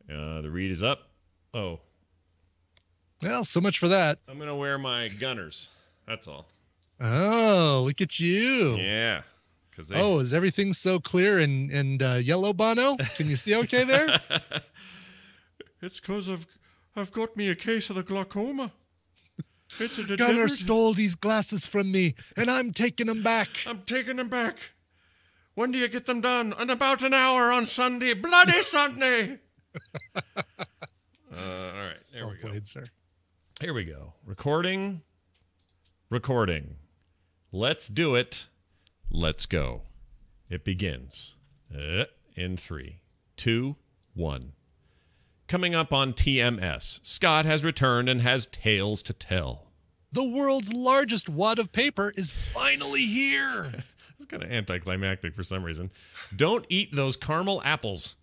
The read is up. Oh. Well, so much for that. I'm going to wear my Gunners. That's all. Oh, look at you. Yeah. Oh, is everything so clear and yellow, Bono? Can you see okay there? It's because I've got me a case of the glaucoma. It's a Gunner stole these glasses from me, and I'm taking them back. I'm taking them back. When do you get them done? In about an hour on Sunday. Bloody Sunday. All right. There we go. Played, sir. Here we go. Recording. Let's do it. Let's go. It begins in 3, 2, 1. Coming up on TMS, Scott has returned and has tales to tell. The world's largest wad of paper is finally here. It's kind of anticlimactic for some reason. Don't eat those caramel apples.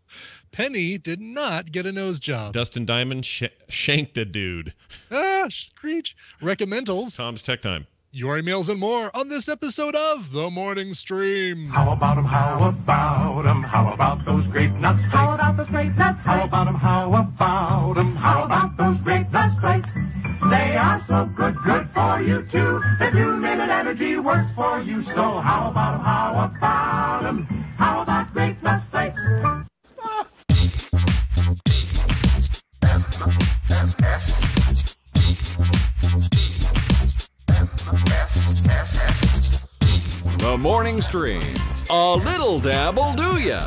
Penny did not get a nose job. Dustin Diamond shanked a dude. Screech. Recommendals. Tom's Tech Time. Your emails and more on this episode of The Morning Stream. How about 'em, how about 'em, how about those grape nuts flakes? How about those grape nuts flakes? How about 'em, how about 'em, how about those grape nuts flakes? They are so good, good for you too. The 2-minute energy works for you. So how about 'em, how about 'em, how about grape nuts flakes? The Morning Stream. A little dabble, do ya?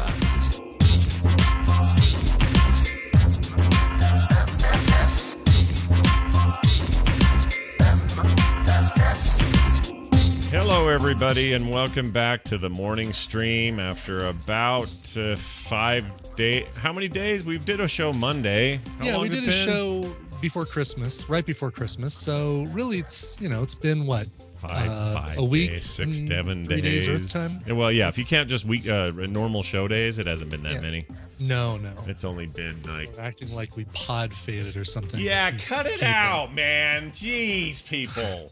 Hello, everybody, and welcome back to the Morning Stream after about 5 days. How many days? We did a show Monday. How long we did it a been? show before Christmas, right before Christmas. So really, it's been what? Five a week, days, 6, 7 3 days Earth time. Well, yeah, if you count just normal show days, it hasn't been that many. No. It's only been like... We're acting like we pod faded or something. Yeah, cut it out, man. Jeez, people.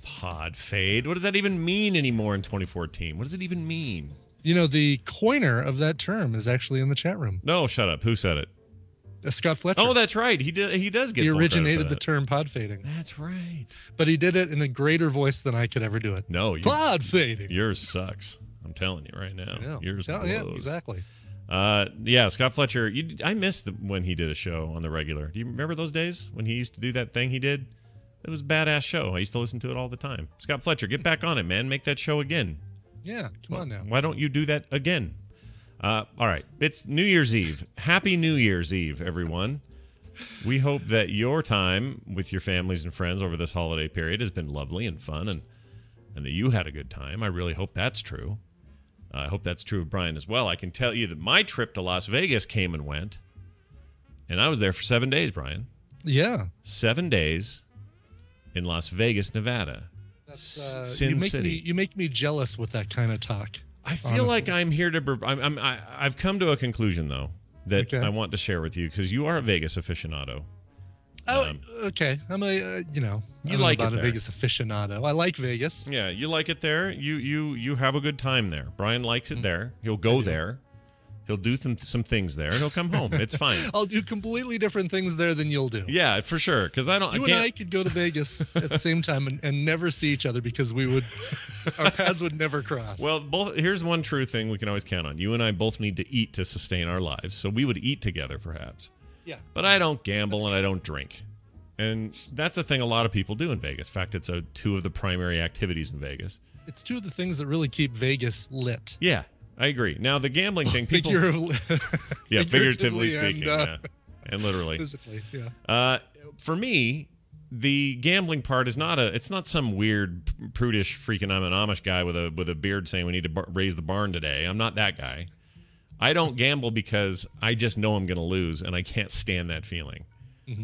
Pod fade. What does that even mean anymore in 2014? What does it even mean? You know, the coiner of that term is actually in the chat room. No, shut up. Who said it? Scott Fletcher. Oh, that's right. He does get. He full originated credit for the that. term pod fading. That's right. But he did it in a greater voice than I could ever do it. No, pod fading. Yours sucks. I'm telling you right now. Yeah, Yours blows. yeah, exactly. Yeah, Scott Fletcher. I missed when he did a show on the regular. Do you remember those days when he used to do that thing he did? It was a badass show. I used to listen to it all the time. Scott Fletcher, get back on it, man. Make that show again. Yeah, come on now. Why don't you do that again? All right. It's New Year's Eve. Happy New Year's Eve, everyone. We hope that your time with your families and friends over this holiday period has been lovely and fun and that you had a good time. I really hope that's true. I hope that's true of Brian as well. I can tell you that my trip to Las Vegas came and went, and I was there for 7 days, Brian. Yeah. 7 days in Las Vegas, Nevada. Sin City. You make me jealous with that kind of talk. I feel like I'm here to... I've come to a conclusion, though, that I want to share with you, because you are a Vegas aficionado. Oh, okay. I'm a, you like it a there. Vegas aficionado. I like Vegas. Yeah, you like it there. You have a good time there. Brian likes it there. He'll go there. He'll do some things there, and he'll come home. It's fine. I'll do completely different things there than you'll do. Yeah, for sure. Because I don't. You and I could go to Vegas at the same time and never see each other because our paths would never cross. Well, here's one true thing we can always count on. You and I both need to eat to sustain our lives, so we would eat together, perhaps. Yeah. But I don't gamble and I don't drink, and that's a thing a lot of people do in Vegas. In fact, it's two of the primary activities in Vegas. It's two of the things that really keep Vegas lit. Yeah. I agree. Now, the gambling thing, people... figuratively speaking, and literally. Physically, yeah. For me, the gambling part is it's not some weird, prudish, freaking I'm an Amish guy with a beard saying we need to raise the barn today. I'm not that guy. I don't gamble because I just know I'm going to lose, and I can't stand that feeling.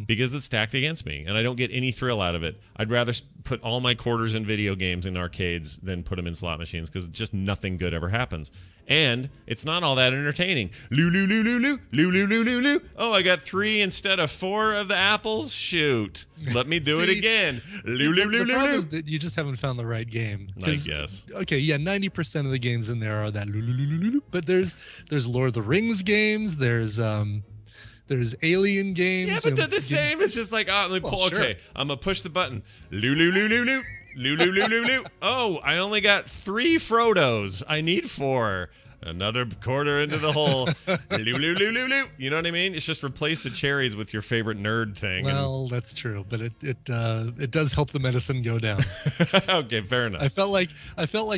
Because it's stacked against me, and I don't get any thrill out of it. I'd rather put all my quarters in video games in arcades than put them in slot machines, because just nothing good ever happens. And it's not all that entertaining. Loo. Oh, I got 3 instead of 4 of the apples? Shoot. Let me do it again. The problem is that you just haven't found the right game. I guess. Okay, yeah, 90% of the games in there are that. But there's Lord of the Rings games. There's There's Alien games. Yeah, but they're the same. It's just like, let me pull. sure. Okay, I'm gonna push the button. Loo loo loo loo loo loo loo loo loo loo. Oh, I only got 3 Frodos. I need 4. Another quarter into the hole. Loo loo loo loo loo. You know what I mean? It's just replace the cherries with your favorite nerd thing. Well, that's true, but it does help the medicine go down. Okay, fair enough. I felt like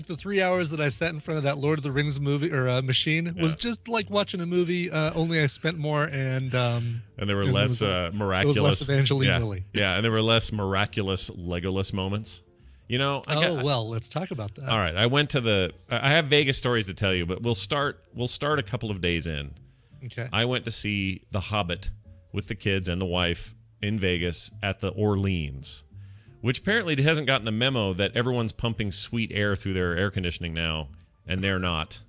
the 3 hours that I sat in front of that Lord of the Rings movie or machine was just like watching a movie. Only I spent more and there were less miraculous. It was less Evangeline yeah, Lilly. Yeah, and there were less miraculous Legolas moments. You know, well, let's talk about that. All right, I have Vegas stories to tell you, but we'll start a couple of days in. Okay. I went to see The Hobbit with the kids and the wife in Vegas at the Orleans, which apparently hasn't gotten the memo that everyone's pumping sweet air through their air conditioning now, and they're not.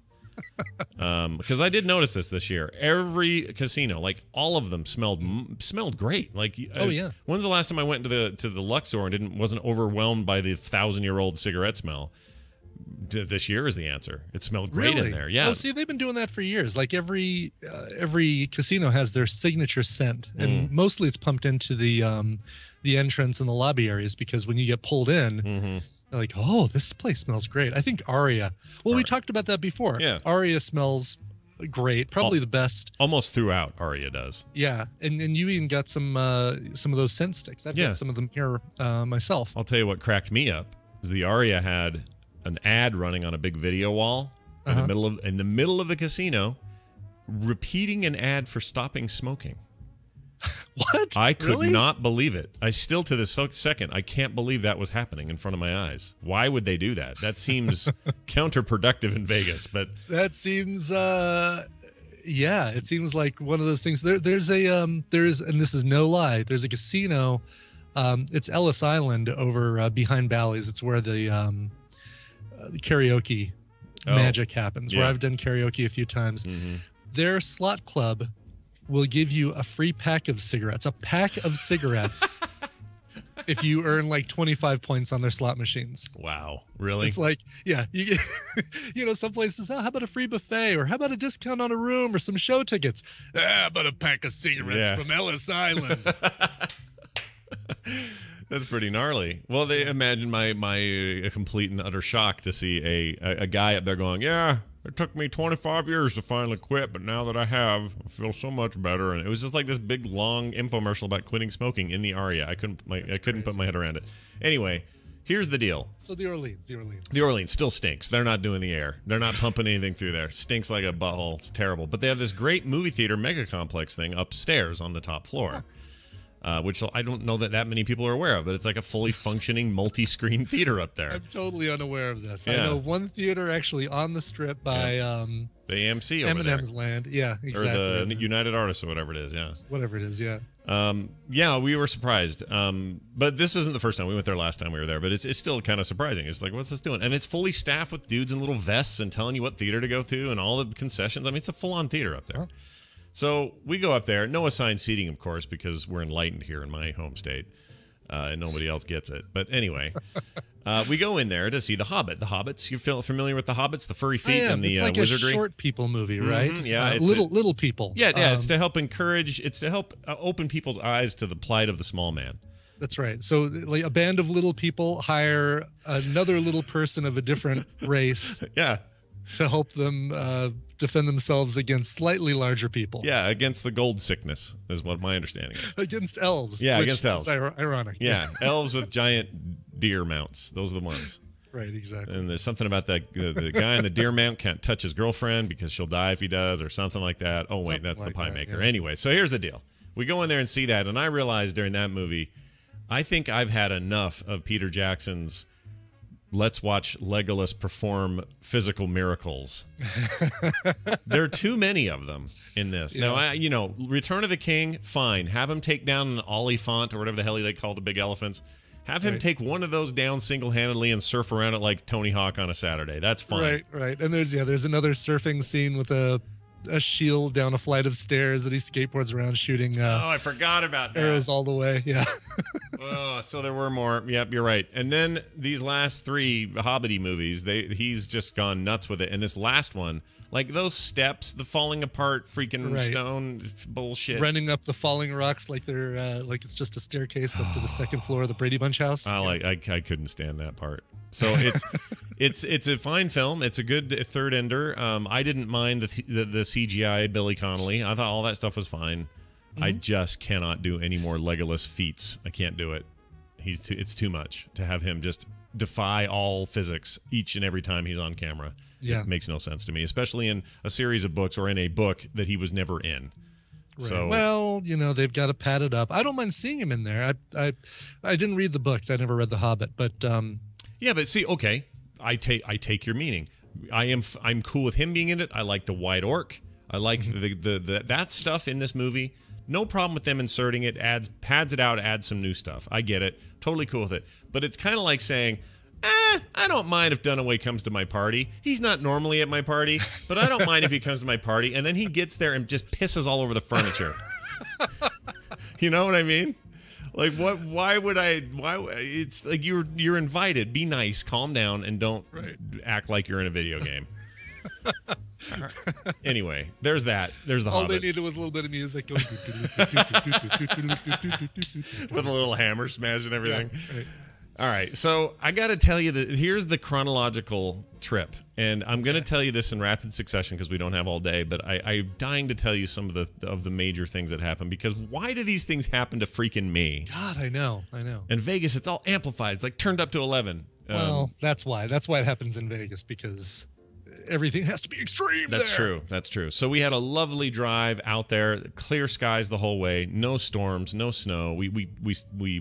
Because I did notice this year. Every casino, like all of them, smelled great. Like, oh yeah. When's the last time I went to the Luxor and wasn't overwhelmed by the 1,000-year-old cigarette smell? This year is the answer. It smelled great in there. Yeah. Oh, see, they've been doing that for years. Like every casino has their signature scent, and mostly it's pumped into the entrance and the lobby areas because when you get pulled in. They're like, oh, this place smells great. I think Aria. Well, we talked about that before. Yeah. Aria smells great. Probably the best. Almost throughout, Aria does. Yeah. And you even got some of those scent sticks. I've got some of them here myself. I'll tell you what cracked me up is the Aria had an ad running on a big video wall in the middle of the casino, repeating an ad for stopping smoking. What? I could Really? not believe it. I still, to this second, I can't believe that was happening in front of my eyes. Why would they do that? That seems counterproductive in Vegas, but that seems yeah, it seems like one of those things. There's and this is no lie, there's a casino, it's Ellis Island over behind Bally's. It's where the karaoke magic happens, where I've done karaoke a few times. Their slot club will give you a free pack of cigarettes, if you earn like 25 points on their slot machines. Wow, really? It's like, yeah, you some places, how about a free buffet, or how about a discount on a room, or some show tickets? How about a pack of cigarettes from Ellis Island? That's pretty gnarly. Well, they imagine my complete and utter shock to see a guy up there going, yeah, it took me 25 years to finally quit, but now that I have, I feel so much better. And it was just like this big, long infomercial about quitting smoking in the Aria. I couldn't put my head around it. Anyway, here's the deal. So the Orleans. The Orleans still stinks. They're not doing the air. They're not pumping anything through there. Stinks like a butthole. It's terrible. But they have this great movie theater mega complex thing upstairs on the top floor. Which I don't know that many people are aware of, but it's like a fully functioning multi-screen theater up there. I'm totally unaware of this. Yeah. I know one theater actually on the strip by the AMC over there. Eminem's Land. Yeah, exactly. Or the United Artists or whatever it is, yeah. Whatever it is, yeah. Yeah, we were surprised. But this wasn't the first time. We went there last time we were there, but it's still kind of surprising. It's like, what's this doing? And it's fully staffed with dudes in little vests and telling you what theater to go to and all the concessions. I mean, it's a full-on theater up there. Huh. So we go up there. No assigned seating, of course, because we're enlightened here in my home state, and nobody else gets it. But anyway, we go in there to see The Hobbit. The Hobbits, you feel familiar with The Hobbits, the furry feet and the it's like wizardry? A short people movie, right? Yeah, little people. Yeah, it's to help encourage. It's to help open people's eyes to the plight of the small man. That's right. So, like, a band of little people hire another little person of a different race. Yeah. To help them defend themselves against slightly larger people. Yeah, against the gold sickness is what my understanding is. Against elves. Yeah, which against elves. Is ironic. Yeah, elves with giant deer mounts. Those are the ones. Right, exactly. And there's something about that the guy in the deer mount can't touch his girlfriend because she'll die if he does, or something like that. Oh, wait, that's like the pie maker. Yeah. Anyway, so here's the deal. We go in there and see that, and I realized during that movie, I think I've had enough of Peter Jackson's let's watch Legolas perform physical miracles. There are too many of them in this. Yeah. Now, Return of the King, fine. Have him take down an Oliphant or whatever the hell they call the big elephants. Have him take one of those down single-handedly and surf around it like Tony Hawk on a Saturday. That's fine. Right. And there's another surfing scene with a shield down a flight of stairs that he skateboards around shooting. I forgot about that. Arrows all the way. Yeah. Oh, so there were more. Yep, you're right. And then these last 3 Hobbity movies, he's just gone nuts with it. And this last one, like those steps, the falling apart freaking stone bullshit. Running up the falling rocks like they're like it's just a staircase up to the second floor of the Brady Bunch house. I couldn't stand that part. So it's a fine film. It's a good third ender. I didn't mind the CGI Billy Connolly. I thought all that stuff was fine. I just cannot do any more Legolas feats. I can't do it. It's too much to have him just defy all physics each and every time he's on camera. Yeah. It makes no sense to me, especially in a series of books or in a book that he was never in. Right. So, well, they've got to pad it up. I don't mind seeing him in there. I didn't read the books. I never read The Hobbit, but yeah, but see, okay, I take your meaning. I'm cool with him being in it. I like the White Orc. I like that stuff in this movie. No problem with them inserting it. Pads it out, adds some new stuff. I get it. Totally cool with it. But it's kind of like saying, I don't mind if Dunaway comes to my party. He's not normally at my party, but I don't mind if he comes to my party. And then he gets there and just pisses all over the furniture. You know what I mean? Like, what? Why would I? Why? It's like you're invited. Be nice, calm down, and don't act like you're in a video game. Anyway, there's that. There's the all Hobbit. they needed was a little bit of music going with a little hammer smash and everything. Yeah, right. All right, so I got to tell you that here's the chronological trip, and I'm going to tell you this in rapid succession because we don't have all day. But I'm dying to tell you some of the major things that happen, because why do these things happen to freaking me? God, I know. In Vegas, it's all amplified. It's like turned up to 11. Well, that's why. That's why it happens in Vegas, because everything has to be extreme. That's true. That's true. So we had a lovely drive out there, clear skies the whole way, no storms, no snow. We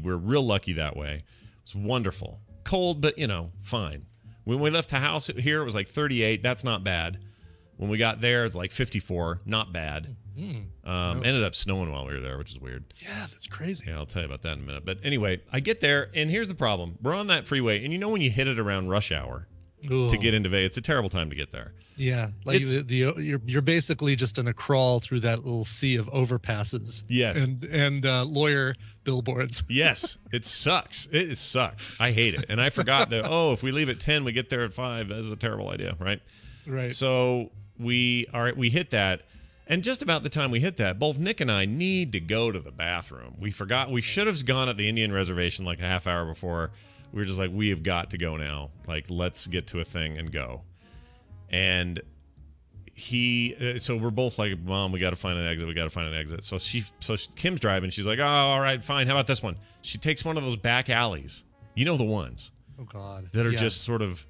were real lucky that way. It's wonderful. Cold, but fine. When we left the house here, it was like 38. That's not bad. When we got there, it's like 54. Not bad. Ended up snowing while we were there, which is weird. Yeah, that's crazy. Yeah, I'll tell you about that in a minute. But anyway, I get there, and here's the problem. We're on that freeway, and when you hit it around rush hour to get into Vegas, it's a terrible time to get there. Yeah, like you're basically just in a crawl through that little sea of overpasses. Yes, and lawyer billboards. Yes, it sucks. It sucks. I hate it. And I forgot that. If we leave at 10, we get there at 5. That is a terrible idea, right? Right. So we hit that, and just about the time we hit that, both Nick and I need to go to the bathroom. We forgot. We should have gone at the Indian reservation like a half hour before. We were just like, we have got to go now. Like, let's get to a thing and go. And so we're both like, Mom, we got to find an exit. So Kim's driving. She's like, oh, all right, fine. How about this one? She takes one of those back alleys. You know the ones. Oh, God. That are just sort of,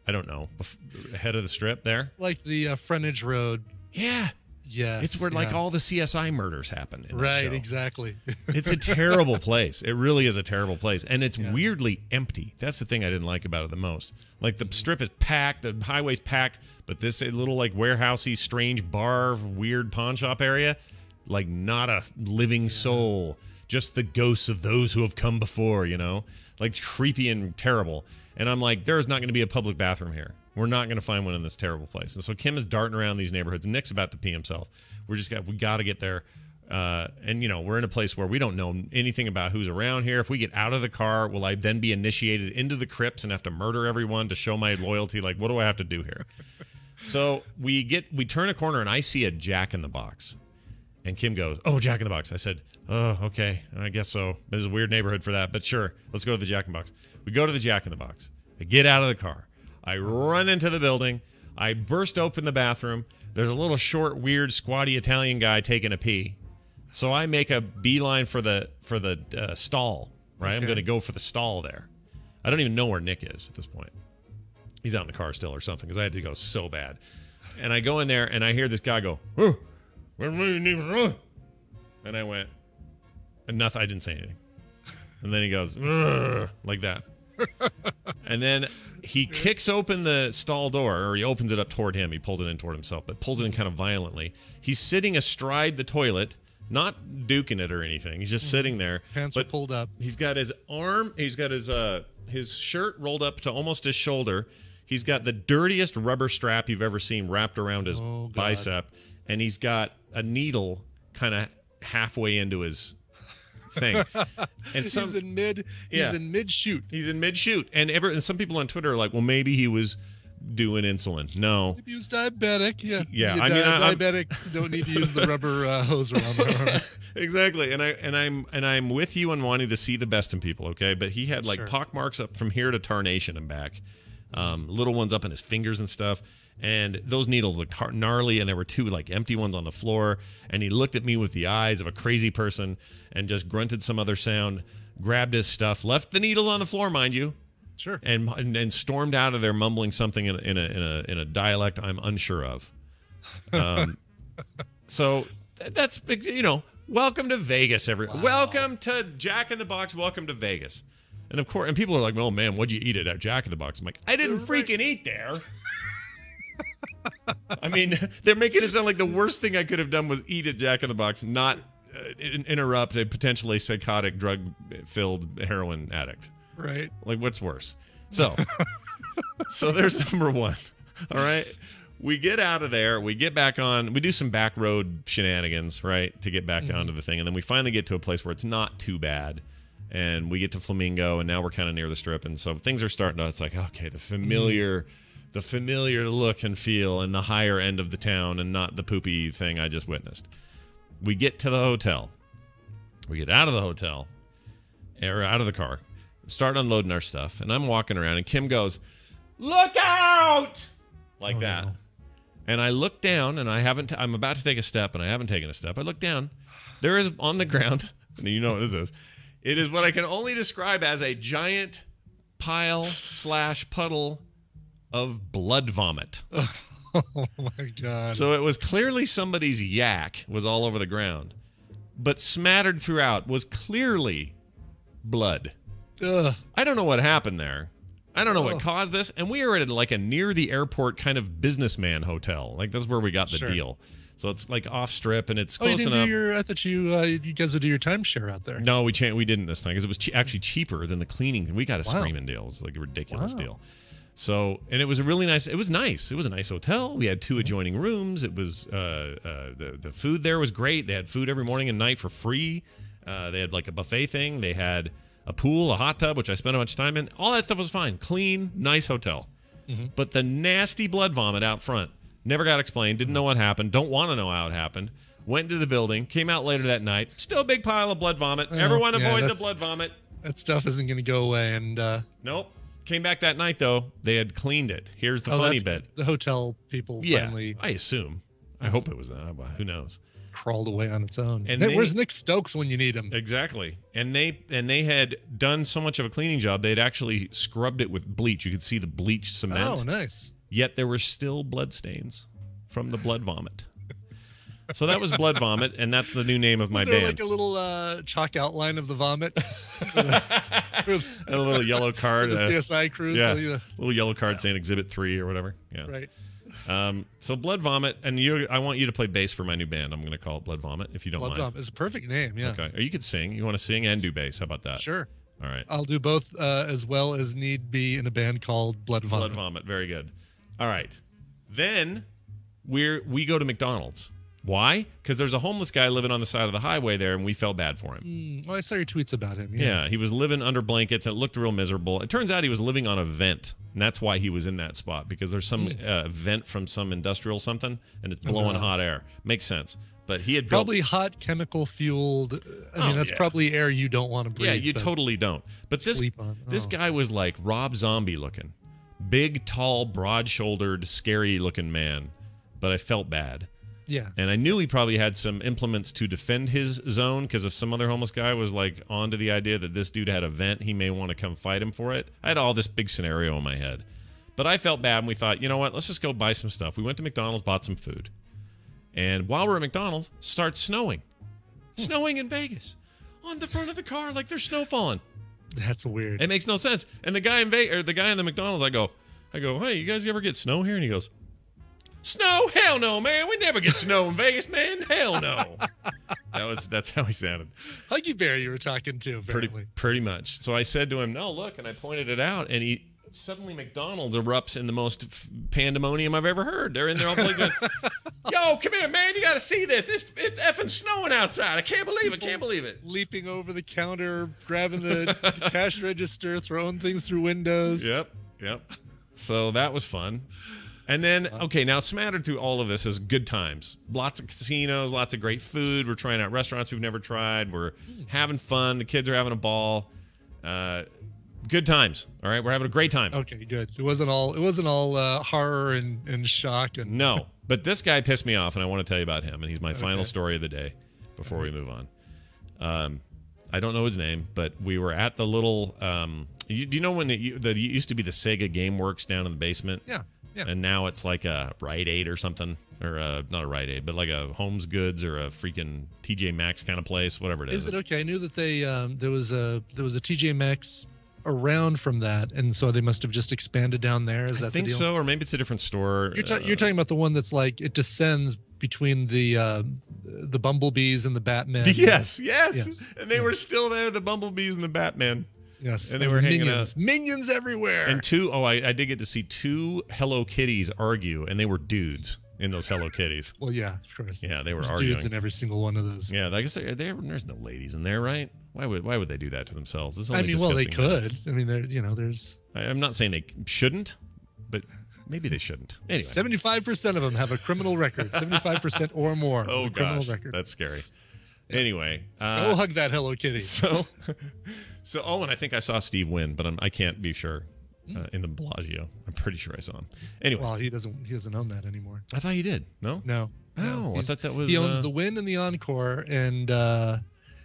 I don't know, ahead of the strip there. Like the frontage road. Yeah. Yes. It's where like all the CSI murders happen. Right, exactly. It's a terrible place. It really is a terrible place. And it's weirdly empty. That's the thing I didn't like about it the most. Like the strip is packed, the highway's packed, but this little like warehousey, strange bar, weird pawn shop area, like not a living soul. Just the ghosts of those who have come before, like creepy and terrible. And I'm like, there's not going to be a public bathroom here. We're not going to find one in this terrible place. And so Kim is darting around these neighborhoods. Nick's about to pee himself. We got to get there. And we're in a place where we don't know anything about who's around here. If we get out of the car, will I then be initiated into the crypts and have to murder everyone to show my loyalty? Like, what do I have to do here? So we turn a corner and I see a Jack in the Box. And Kim goes, oh, Jack in the Box. I said, oh, okay, I guess so. This is a weird neighborhood for that, but sure, let's go to the Jack in the Box. We go to the Jack in the Box. I get out of the car. I run into the building. I burst open the bathroom. There's a little short, weird, squatty Italian guy taking a pee. So I make a beeline for the stall, right? Okay. I'm going to go for the stall there. I don't even know where Nick is at this point. He's out in the car still or something because I had to go so bad. And I go in there and I hear this guy go, oh, and I went, nothing. I didn't say anything. And then he goes, like that. And then he kicks open the stall door, or he opens it up toward him. He pulls it in toward himself, but pulls it in kind of violently. He's sitting astride the toilet, not duking it or anything. He's just sitting there. Pants are pulled up. He's got his arm, he's got his shirt rolled up to almost his shoulder. He's got the dirtiest rubber strap you've ever seen wrapped around his bicep. And he's got a needle kind of halfway into his thing. And some, he's in mid shoot. He's in mid shoot, and some people on Twitter are like, well, maybe he was doing insulin. No, Maybe he was diabetic. Yeah, Yeah, I mean, diabetics don't need to use the rubber hose around their arms. Exactly, and I'm with you on wanting to see the best in people. Okay, but he had like Sure. pock marks up from here to tarnation and back, little ones up in his fingers and stuff. And those needles looked gnarly, and there were 2 like empty ones on the floor. And he looked at me with the eyes of a crazy person and just grunted some other sound, grabbed his stuff, left the needle on the floor, mind you, Sure. and stormed out of there mumbling something in a dialect I'm unsure of. So that's big, welcome to Vegas, everyone. Welcome to Jack in the Box. Welcome to Vegas. And of course, and people are like, "Oh man, what'd you eat at Jack in the Box?" I'm like, "I didn't freaking eat there." I mean, they're making it sound like the worst thing I could have done was eat at Jack in the Box, not interrupt a potentially psychotic, drug-filled heroin addict. Right. Like, what's worse? So there's number one. All right. We get out of there. We get back on. We do some back road shenanigans, right, to get back onto the thing. And then we finally get to a place where it's not too bad. And we get to Flamingo, and now we're kind of near the Strip. And so things are starting to, it's like, okay, the familiar look and feel and the higher end of the town and not the poopy thing I just witnessed. We get to the hotel. We get out of the hotel, or out of the car, start unloading our stuff. And I'm walking around, and Kim goes, "Look out!" Like that. No. And I look down, and I'm about to take a step, and I haven't taken a step. I look down. There is on the ground, and you know what this is. It is what I can only describe as a giant pile/puddle of blood vomit. Oh my God. So it was clearly somebody's yak was all over the ground, but smattered throughout was clearly blood. Ugh. I don't know what happened there. I don't know what caused this. And we are at like a near the airport kind of businessman hotel. Like that's where we got the Sure. deal. So it's like off strip and it's Oh, you close didn't enough. do I thought you guys would do your timeshare out there. No, we didn't this time because it was actually cheaper than the cleaning. We got a Wow. screaming deal. It was like a ridiculous Wow. deal. So, and it was a really nice. It was nice. It was a nice hotel. We had 2 adjoining rooms. It was the food there was great. They had food every morning and night for free. They had like a buffet thing. They had a pool, a hot tub, which I spent a bunch of time in. All that stuff was fine. Clean, nice hotel. But the nasty blood vomit out front never got explained. Didn't know what happened. Don't want to know how it happened. Went into the building. Came out later that night. Still a big pile of blood vomit. Everyone yeah, avoid the that's- blood vomit. That stuff isn't going to go away. And Nope. Came back that night though. They had cleaned it. Here's the funny that's- bit. The hotel people Yeah, finally I assume. I hope it was that. Who knows? crawled away on its own. And Hey, they- where's Nick Stokes when you need him? Exactly. And they had done so much of a cleaning job. They'd actually scrubbed it with bleach. You could see the bleached cement. Oh, nice. Yet there were still blood stains from the blood vomit. So that was blood vomit, and that's the new name of my Is there band. like a little chalk outline of the vomit? And a little yellow card. The CSI crews. Yeah, So, yeah. little yellow card saying Exhibit 3 or whatever. Yeah. Right. So blood vomit, and I want you to play bass for my new band. I'm going to call it Blood Vomit, if you don't Blood mind. vomit is a perfect name. Yeah. Okay. Or you could sing. You want to sing and do bass? How about that? Sure. All right. I'll do both as well as need be in a band called Blood Vomit. Blood Vomit. Very good. All right. Then we go to McDonald's. Why? Because there's a homeless guy living on the side of the highway there, and we felt bad for him. Oh, I saw your tweets about him. Yeah, he was living under blankets, and it looked real miserable. It turns out he was living on a vent, and that's why he was in that spot, because there's some vent from some industrial something, and it's blowing hot air. Makes sense. But he had built, Probably hot chemical fueled. I mean, that's yeah. probably air you don't want to breathe. yeah, you but totally don't. But sleep on. this Oh. guy was like Rob Zombie looking. Big, tall, broad-shouldered, scary-looking man. But I felt bad. Yeah. And I knew he probably had some implements to defend his zone, because if some other homeless guy was like onto the idea that this dude had a vent, he may want to come fight him for it. I had all this big scenario in my head. But I felt bad, and we thought, you know what, let's just go buy some stuff. We went to McDonald's, bought some food. And while we're at McDonald's, starts snowing. Snowing in Vegas. On the front of the car, like there's snow falling. That's weird. It makes no sense. And the guy in the guy in the McDonald's, I go, hey, you guys ever get snow here? And he goes, snow? Hell no, man. We never get snow in Vegas, man. Hell no. That's how he sounded. Huggy Bear you were talking to, apparently. Pretty much. So I said to him, no, look, and I pointed it out, and he suddenly McDonald's erupts in the most pandemonium I've ever heard. They're in their own place going, yo, come here, man. You got to see this. It's effing snowing outside. I can't believe it. Can't believe it. Leaping over the counter, grabbing the cash register, throwing things through windows. Yep. So that was fun. And then, okay, now smattered through all of this is good times. Lots of casinos, lots of great food. We're trying out restaurants we've never tried. We're having fun. The kids are having a ball. Good times. All right, we're having a great time. Okay, good. It wasn't all horror and shock and No, but this guy pissed me off, and I want to tell you about him. And he's my final story of the day before we move on. I don't know his name, but we were at the little. Do you know when it used to be the Sega GameWorks down in the basement? Yeah. And now it's like a Rite Aid or something, or not a Rite Aid, but like a Homes Goods or a freaking TJ Maxx kind of place, whatever it is. Is it okay? I knew that they there was a TJ Maxx around from that, and so they must have just expanded down there. Is that I think the deal? so, or maybe it's a different store. You're talking about the one that's like it descends between the bumblebees and the Batman. Yes. And they were still there, the bumblebees and the Batman. Yes, and they were hanging out. Minions everywhere. And I did get to see 2 Hello Kitties argue, and they were dudes in those Hello Kitties. Well, yeah, of course. Yeah, they were There's arguing. dudes in every single one of those. Yeah, like I said, there's no ladies in there, right? Why would they do that to themselves? This is I only mean, well, they disgusting. could. I mean, there's. I'm not saying they shouldn't, but maybe they shouldn't. Anyway. 75% of them have a criminal record. 75% or more. Oh, have a criminal gosh, record. that's scary. Anyway. Go hug that Hello Kitty. So, and I think I saw Steve win, but I can't be sure. In the Bellagio, I'm pretty sure I saw him. Anyway, well, he doesn't own that anymore. I thought he did. No. Oh, I thought that was. He owns the Wynn and the Encore, and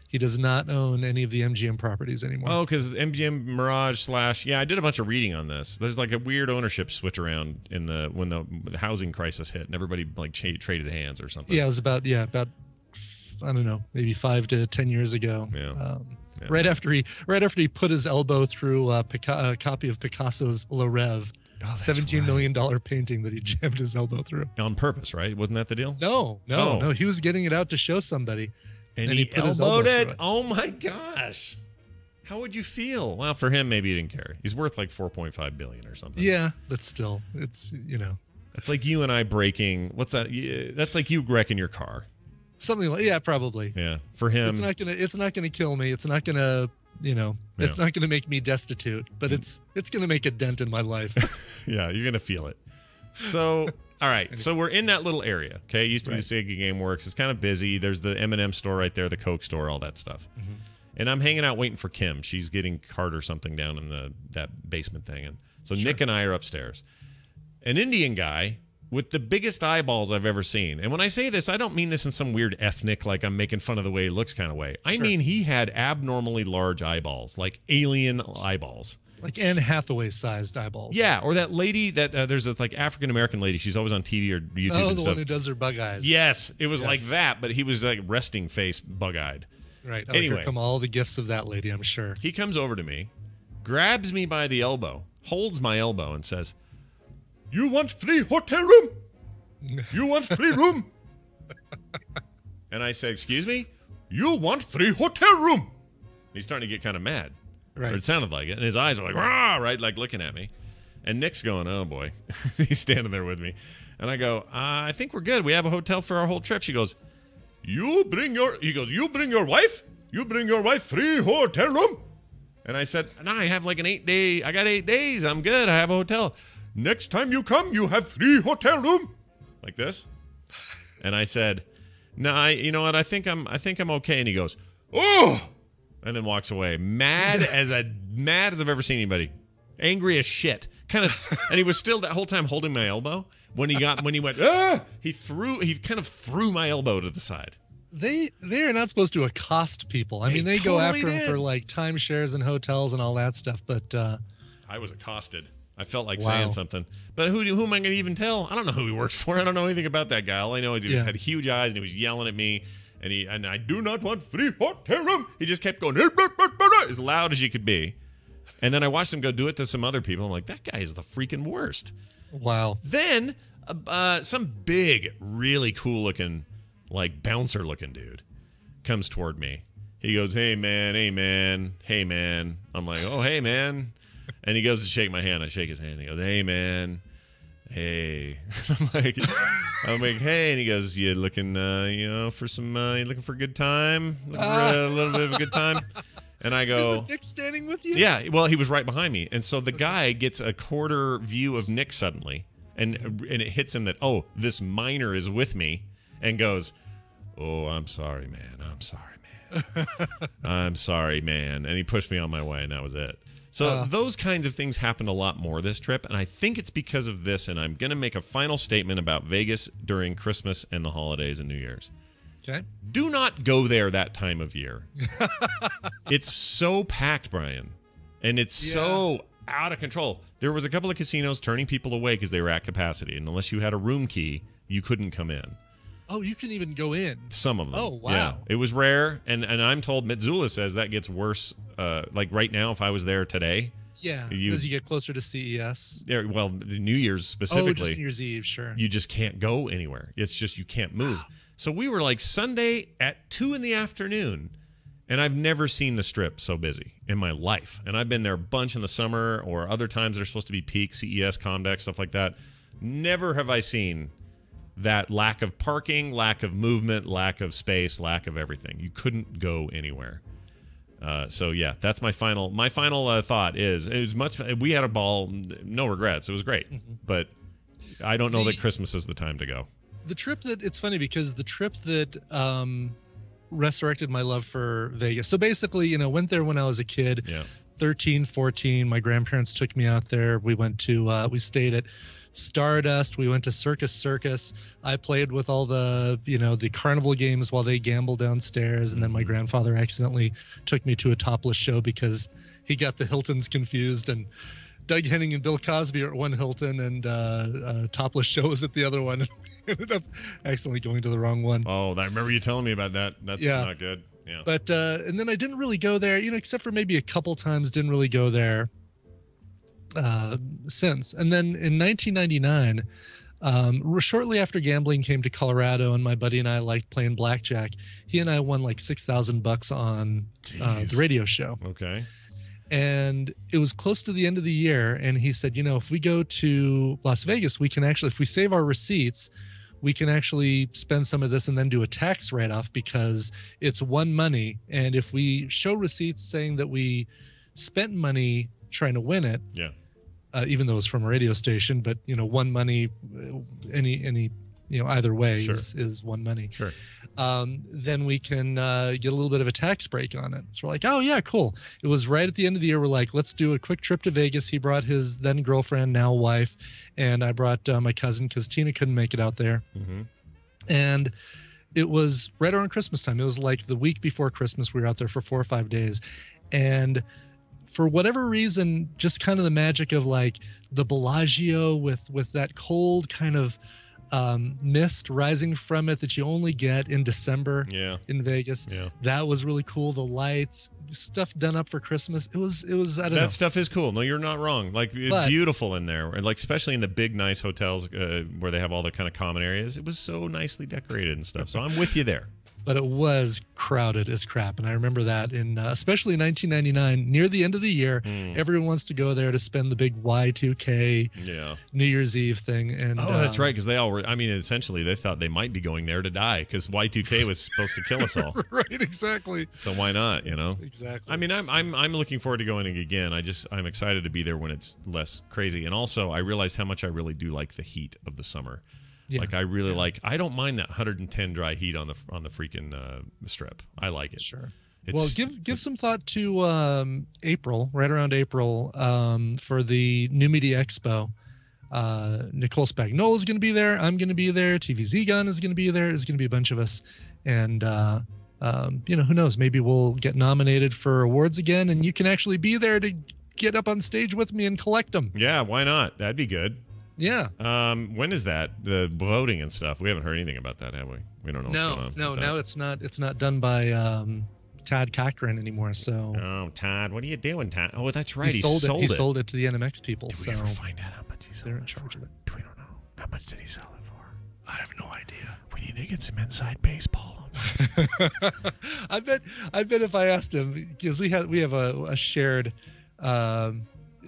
he does not own any of the MGM properties anymore. Oh, because MGM Mirage / I did a bunch of reading on this. There's like a weird ownership switch around when the housing crisis hit, and everybody like traded hands or something. Yeah, it was about I don't know, maybe 5 to 10 years ago. Yeah. Right after he put his elbow through a copy of Picasso's Le Rêve, $17 million painting that he jammed his elbow through On purpose, right? Wasn't that the deal? No. He was getting it out to show somebody, and he put his elbowed elbow through it. Oh my gosh! How would you feel? Well, for him, maybe he didn't care. He's worth like $4.5 billion or something. Yeah, but still, it's It's like you and I breaking. What's that? That's like you wrecking your car. Something like probably. Yeah, for him, it's not gonna kill me. It's not gonna it's not gonna make me destitute, but it's gonna make a dent in my life. Yeah, you're gonna feel it. So, all right, so we're in that little area. Okay, it used to be the Sega GameWorks. It's kind of busy. There's the M&M store right there, the Coke store, all that stuff. Mm-hmm. And I'm hanging out waiting for Kim. She's getting Carter something down in that basement thing, and so Nick and I are upstairs. An Indian guy with the biggest eyeballs I've ever seen. And when I say this, I don't mean this in some weird ethnic, like I'm making fun of the way he looks kind of way. I mean he had abnormally large eyeballs, like alien eyeballs. Like Anne Hathaway-sized eyeballs. Yeah, or that lady that there's this like African-American lady. She's always on TV or YouTube Oh, and the stuff. one who does her bug eyes. Yes, it was like that, but he was like resting face, bug-eyed. Right. Oh, Anyway. here come all the gifts of that lady, I'm sure. He comes over to me, grabs me by the elbow, holds my elbow, and says, "You want free hotel room? You want free room?" And I said, "Excuse me? You want free hotel room?" He's starting to get kind of mad. Right. Or it sounded like it. And his eyes are like, "Rah!" Right? Like looking at me. And Nick's going, "Oh, boy." He's standing there with me. And I go, "I think we're good. We have a hotel for our whole trip." She goes, "You bring your wife? You bring your wife free hotel room?" And I said, "No, I have like I got 8 days. I'm good. I have a hotel. Next time you come, you have free hotel room." Like this. And I said, "No, you know what? I think I'm okay." And he goes, "Oh," and then walks away, mad as I've ever seen anybody, angry as shit. Kind of, and he was still that whole time holding my elbow. When he went, he kind of threw my elbow to the side. They are not supposed to accost people. I mean, they go totally after them did. for like timeshares and hotels and all that stuff. But I was accosted. I felt like saying something. But who am I going to even tell? I don't know who he works for. I don't know anything about that guy. All I know is he had huge eyes and he was yelling at me. And I do not want free hotel room. He just kept going as loud as you could be. And then I watched him go do it to some other people. I'm like, that guy is the freaking worst. wow. Then some big, really cool looking, like bouncer looking dude comes toward me. He goes, hey man. I'm like, oh, hey man. And he goes to shake my hand. I shake his hand. He goes, "Hey, man. Hey." I'm like, "Hey." And he goes, "You looking, for some, you looking for a good time? Looking for a little bit of a good time?" And I go, Is it Nick standing with you? "Yeah." Well, he was right behind me. And so the guy gets a quarter view of Nick suddenly. And it hits him that, oh, this miner is with me, and goes, "Oh, I'm sorry, man. I'm sorry, man. I'm sorry, man." And he pushed me on my way, and that was it. So those kinds of things happened a lot more this trip, and I think it's because of this, and I'm going to make a final statement about Vegas during Christmas and the holidays and New Year's. Okay. Do not go there that time of year. It's so packed, Brian, and it's so out of control. There was a couple of casinos turning people away because they were at capacity, and unless you had a room key, you couldn't come in. Oh, you can even go in. Some of them. Oh, wow. Yeah, it was rare, and I'm told Mitsula says that gets worse. Like right now, if I was there today. Yeah, as you get closer to CES. Yeah, well, the New Year's specifically. Oh, just New Year's Eve, sure. You just can't go anywhere. It's just you can't move. So we were like Sunday at 2 p.m, and I've never seen the Strip so busy in my life. And I've been there a bunch in the summer or other times they're supposed to be peak, CES, Comdex, stuff like that. Never have I seen that lack of parking, lack of movement, lack of space, lack of everything. You couldn't go anywhere. So yeah, that's my final thought is it was much. We had a ball, no regrets. It was great, but I don't know that Christmas is the time to go. The trip that it's funny because the trip that resurrected my love for Vegas. So basically, went there when I was a kid, 13, 14. My grandparents took me out there. We went to we stayed at Stardust. We went to Circus. I played with all the, the carnival games while they gambled downstairs. And then my grandfather accidentally took me to a topless show because he got the Hiltons confused. And Doug Henning and Bill Cosby are at one Hilton and topless show was at the other one. And we ended up accidentally going to the wrong one. Oh, I remember you telling me about that. That's not good. Yeah. But, and then I didn't really go there, except for maybe a couple times, didn't really go there since. And then in 1999, shortly after gambling came to Colorado and my buddy and I liked playing blackjack, he and I won like $6,000 on the radio show. Okay. And it was close to the end of the year. And he said, if we go to Las Vegas, we can actually, if we save our receipts, we can actually spend some of this and then do a tax write-off because it's one money. And if we show receipts saying that we spent money trying to win it, even though it's from a radio station, but one money, any either way is one money. Sure. Then we can get a little bit of a tax break on it. So we're like, oh yeah, cool. It was right at the end of the year. We're like, let's do a quick trip to Vegas. He brought his then girlfriend, now wife, and I brought my cousin because Tina couldn't make it out there. And it was right around Christmas time. It was like the week before Christmas. We were out there for 4 or 5 days, and for whatever reason, just kind of the magic of like the Bellagio with that cold kind of mist rising from it that you only get in December in Vegas. That was really cool. The lights, stuff done up for Christmas. It was I don't know. That stuff is cool. No, you're not wrong. Like it's beautiful in there. And like especially in the big nice hotels where they have all the kind of common areas. It was so nicely decorated and stuff. So I'm with you there. But it was crowded as crap. And I remember that in especially in 1999, near the end of the year, everyone wants to go there to spend the big Y2K New Year's Eve thing. And that's right. Because they all were, essentially they thought they might be going there to die because Y2K was supposed to kill us all. Right, exactly. So why not, Exactly. I'm looking forward to going again. I'm excited to be there when it's less crazy. And also I realized how much I really do like the heat of the summer. Yeah. Like I really like. I don't mind that 110 dry heat on the freaking Strip. I like it. Sure. Well, give some thought to April, right around April, for the New Media Expo. Nicole Spagnola is going to be there. I'm going to be there. TVZ Gun is going to be there. There's going to be a bunch of us, and who knows? Maybe we'll get nominated for awards again, and you can actually be there to get up on stage with me and collect them. Yeah, why not? That'd be good. Yeah. When is that? The voting and stuff. We haven't heard anything about that, have we? We don't know what's going on. No, now it's not done by Todd Cochran anymore. So. Oh, Todd, what are you doing, Todd? Oh, that's right. He sold it to the NMX people. Did we ever find out how much he sold They're in charge of it. We don't know. How much did he sell it for? I have no idea. We need to get some inside baseball. I bet if I asked him, because we have a shared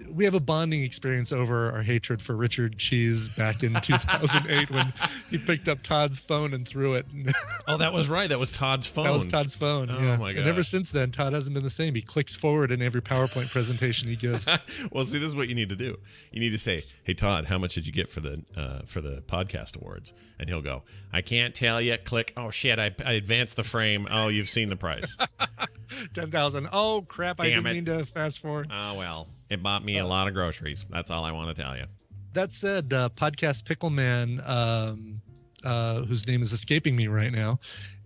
we have a bonding experience over our hatred for Richard Cheese back in 2008 when he picked up Todd's phone and threw it. Oh, that was right. That was Todd's phone. That was Todd's phone. Oh, yeah. my And ever gosh. since then, Todd hasn't been the same. He clicks forward in every PowerPoint presentation he gives. Well, see, this is what you need to do. You need to say, "Hey, Todd, how much did you get for the podcast awards?" And he'll go, "I can't tell you." Click. Oh shit! I advanced the frame. Oh, you've seen the price. 10,000. Oh crap! I Damn didn't it. mean to fast forward. Oh well, it bought me a lot of groceries. That's all I want to tell you. That said, podcast Pickle Man, whose name is escaping me right now,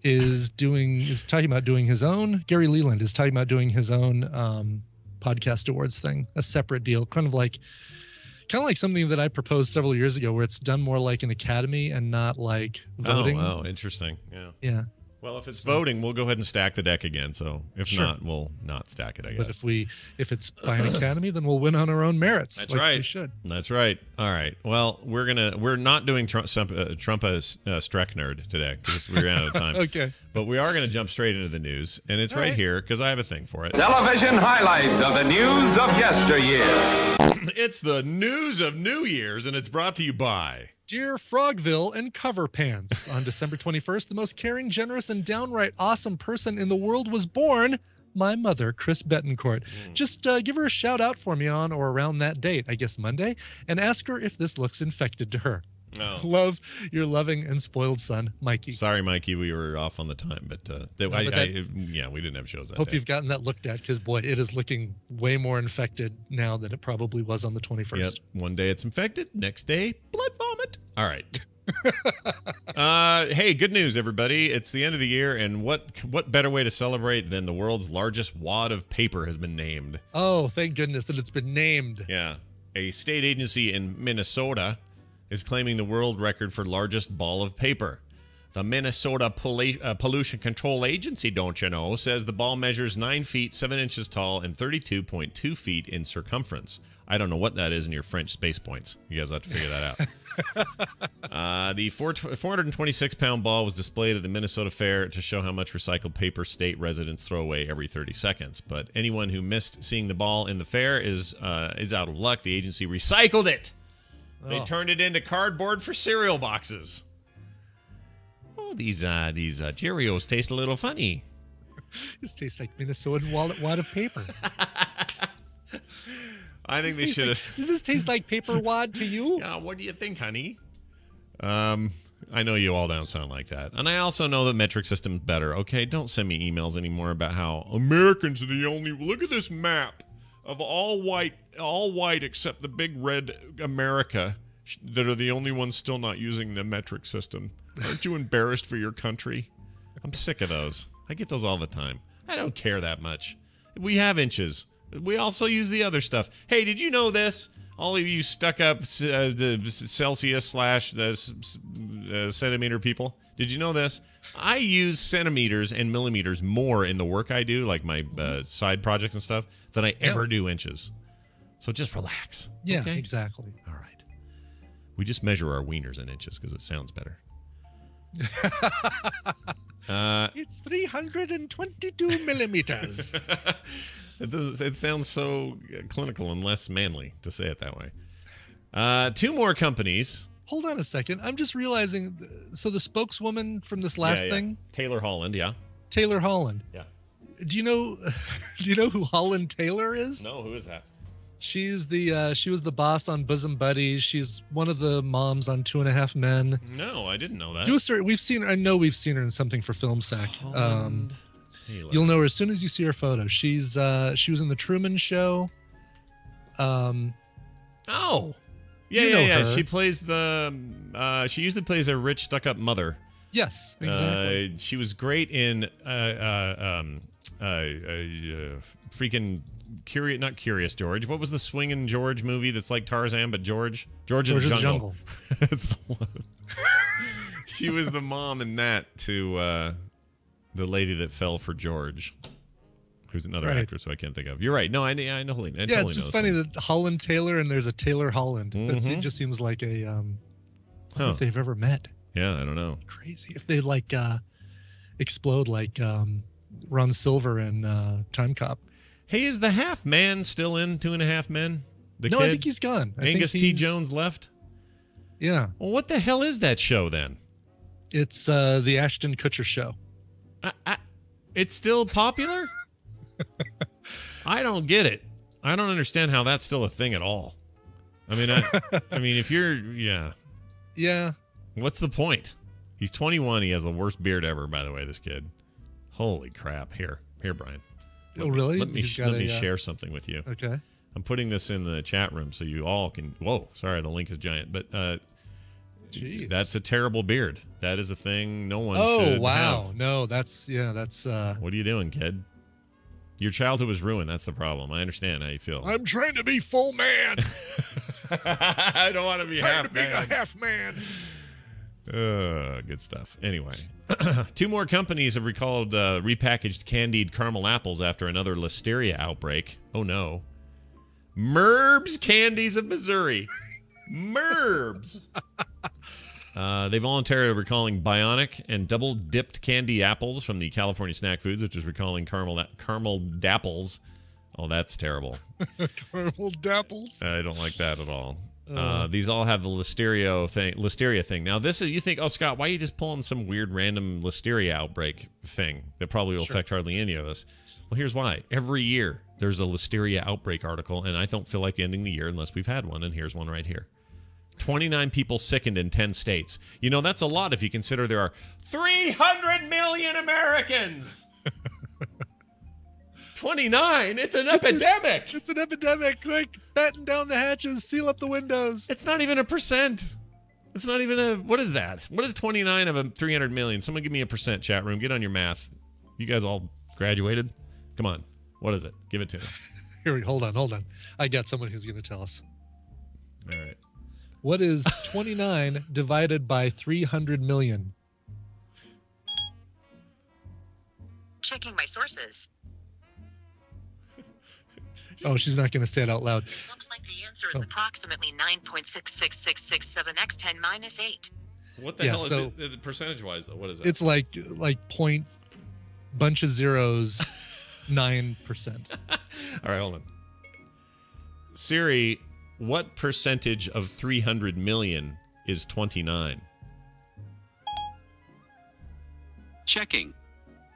is talking about doing his own. Gary Leland is talking about doing his own podcast awards thing, a separate deal, kind of like something that I proposed several years ago, where it's done more like an academy and not like voting. Oh, interesting. Yeah. Yeah. Well, if it's voting, we'll go ahead and stack the deck again. So if Sure. not, we'll not stack it, I But guess. if it's by an academy, then we'll win on our own merits. That's like right. We should. That's right. All right. Well, we're not doing Strecknerd today because we ran out of time. Okay. But we are going to jump straight into the news, and it's right here because I have a thing for it. Television highlights of the news of yesteryear. It's the news of New Year's, and it's brought to you by. Dear Frogville and Cover Pants. On December 21st, the most caring, generous, and downright awesome person in the world was born. My mother, Chris Betancourt. Just give her a shout out for me on or around that date, I guess Monday, and ask her if this looks infected to her. Oh. Love, your loving and spoiled son, Mikey. Sorry, Mikey, we were off on the time, but we didn't have shows that Hope day. you've gotten that looked at because, boy, it is looking way more infected now than it probably was on the 21st. Yep. One day it's infected, next day blood vomit. All right. Hey, good news, everybody! It's the end of the year, and what better way to celebrate than the world's largest wad of paper has been named? Oh, thank goodness that it's been named. Yeah, a state agency in Minnesota is claiming the world record for largest ball of paper. The Minnesota Pollution Control Agency, don't you know, says the ball measures 9 feet 7 inches tall and 32.2 feet in circumference. I don't know what that is in your French space points. You guys have to figure that out. The 426-pound ball was displayed at the Minnesota Fair to show how much recycled paper state residents throw away every 30 seconds. But anyone who missed seeing the ball in the fair is out of luck. The agency recycled it. They turned it into cardboard for cereal boxes. Oh, these Cheerios taste a little funny. This tastes like Minnesotan wad of paper. I think they should have. Does this taste like paper wad to you? Yeah, what do you think, honey? I know you all don't sound like that. And I also know the metric system's better. Okay, don't send me emails anymore about how Americans are the only. Look at this map of all white except the big red America that are the only ones still not using the metric system. Aren't you embarrassed for your country? I'm sick of those. I get those all the time. I don't care that much. We have inches. We also use the other stuff. Hey, did you know this? All of you stuck up the Celsius / the centimeter people. Did you know this? I use centimeters and millimeters more in the work I do, like my side projects and stuff, than I ever do inches. So just relax. Yeah, okay? exactly. All right. We just measure our wieners in inches because it sounds better. It's 322 millimeters. It sounds so clinical and less manly to say it that way. 2 more companies. Hold on a second. I'm just realizing. So the spokeswoman from this last thing, Taylor Holland, yeah. Taylor Holland. Yeah. Do you know who Holland Taylor is? No, who is that? She's she was the boss on Bosom Buddies. She's one of the moms on 2.5 Men. No, I didn't know that. I know we've seen her in something for Film Sack. Holland Taylor. You'll know her as soon as you see her photo. She was in the Truman Show. Oh. Yeah, You know her. She plays she usually plays a rich, stuck-up mother. Yes, exactly. She was great in freaking not Curious George. What was the Swingin' George movie that's like Tarzan but George of the Jungle? That's the one. She was the mom in that to the lady that fell for George, who's another actress who I can't think of. You're right. No, I know. I totally It's just funny that Holland Taylor and there's a Taylor Holland. Mm-hmm. It just seems like a I don't know if they've ever met. Yeah, I don't know. Crazy if they like explode like Ron Silver and Time Cop. Hey, is the Half Man still in 2.5 Men? The No, kid? I think he's gone. I Angus think T. he's- Jones left? Yeah. Well, what the hell is that show then? It's the Ashton Kutcher show. It's still popular? I don't get it. I don't understand how that's still a thing at all. I mean, if you're, Yeah. what's the point? He's 21. He has the worst beard ever, by the way, this kid. Holy crap. Here, Brian. Oh, really? Let me He's got a, share something with you. Okay. I'm putting this in the chat room so you all can. Whoa, sorry, the link is giant, but Jeez. that's a terrible beard. That is a thing no one Oh, should wow. have. No, that's. What are you doing, kid? Your childhood was ruined. That's the problem. I understand how you feel. I'm trying to be full man. I don't want to be half man. half man. Good stuff. Anyway, 2 more companies have recalled repackaged candied caramel apples after another listeria outbreak. Oh no. Merb's Candies of Missouri. Merb's. They voluntarily are recalling Bionic and double dipped candy apples from the California Snack Foods, which is recalling caramel dapples. Oh, that's terrible. Caramel dapples. I don't like that at all. These all have the listeria thing. Now, this is, you think, oh, Scott, why are you just pulling some weird random listeria outbreak thing that probably will affect hardly any of us? Well, here's why. Every year there's a listeria outbreak article, and I don't feel like ending the year unless we've had one, and here's one right here. 29 people sickened in 10 states. You know, that's a lot if you consider there are 300 million Americans. 29? It's an epidemic. It's an epidemic. Quick, batten down the hatches, seal up the windows. It's not even a percent. It's not even a, what is that? What is 29 of a 300 million? Someone give me a percent, chat room. Get on your math. You guys all graduated? Come on. What is it? Give it to me. Here, hold on. I got someone who's going to tell us. All right. What is 29 divided by 300 million? Checking my sources. Oh, she's not going to say it out loud. Looks like the answer is approximately 9.66667 x 10 - 8. What the hell is it percentage-wise, though? What is that? It's like point bunch of zeros, 9%. All right, hold on. Siri, what percentage of 300 million is 29? Checking.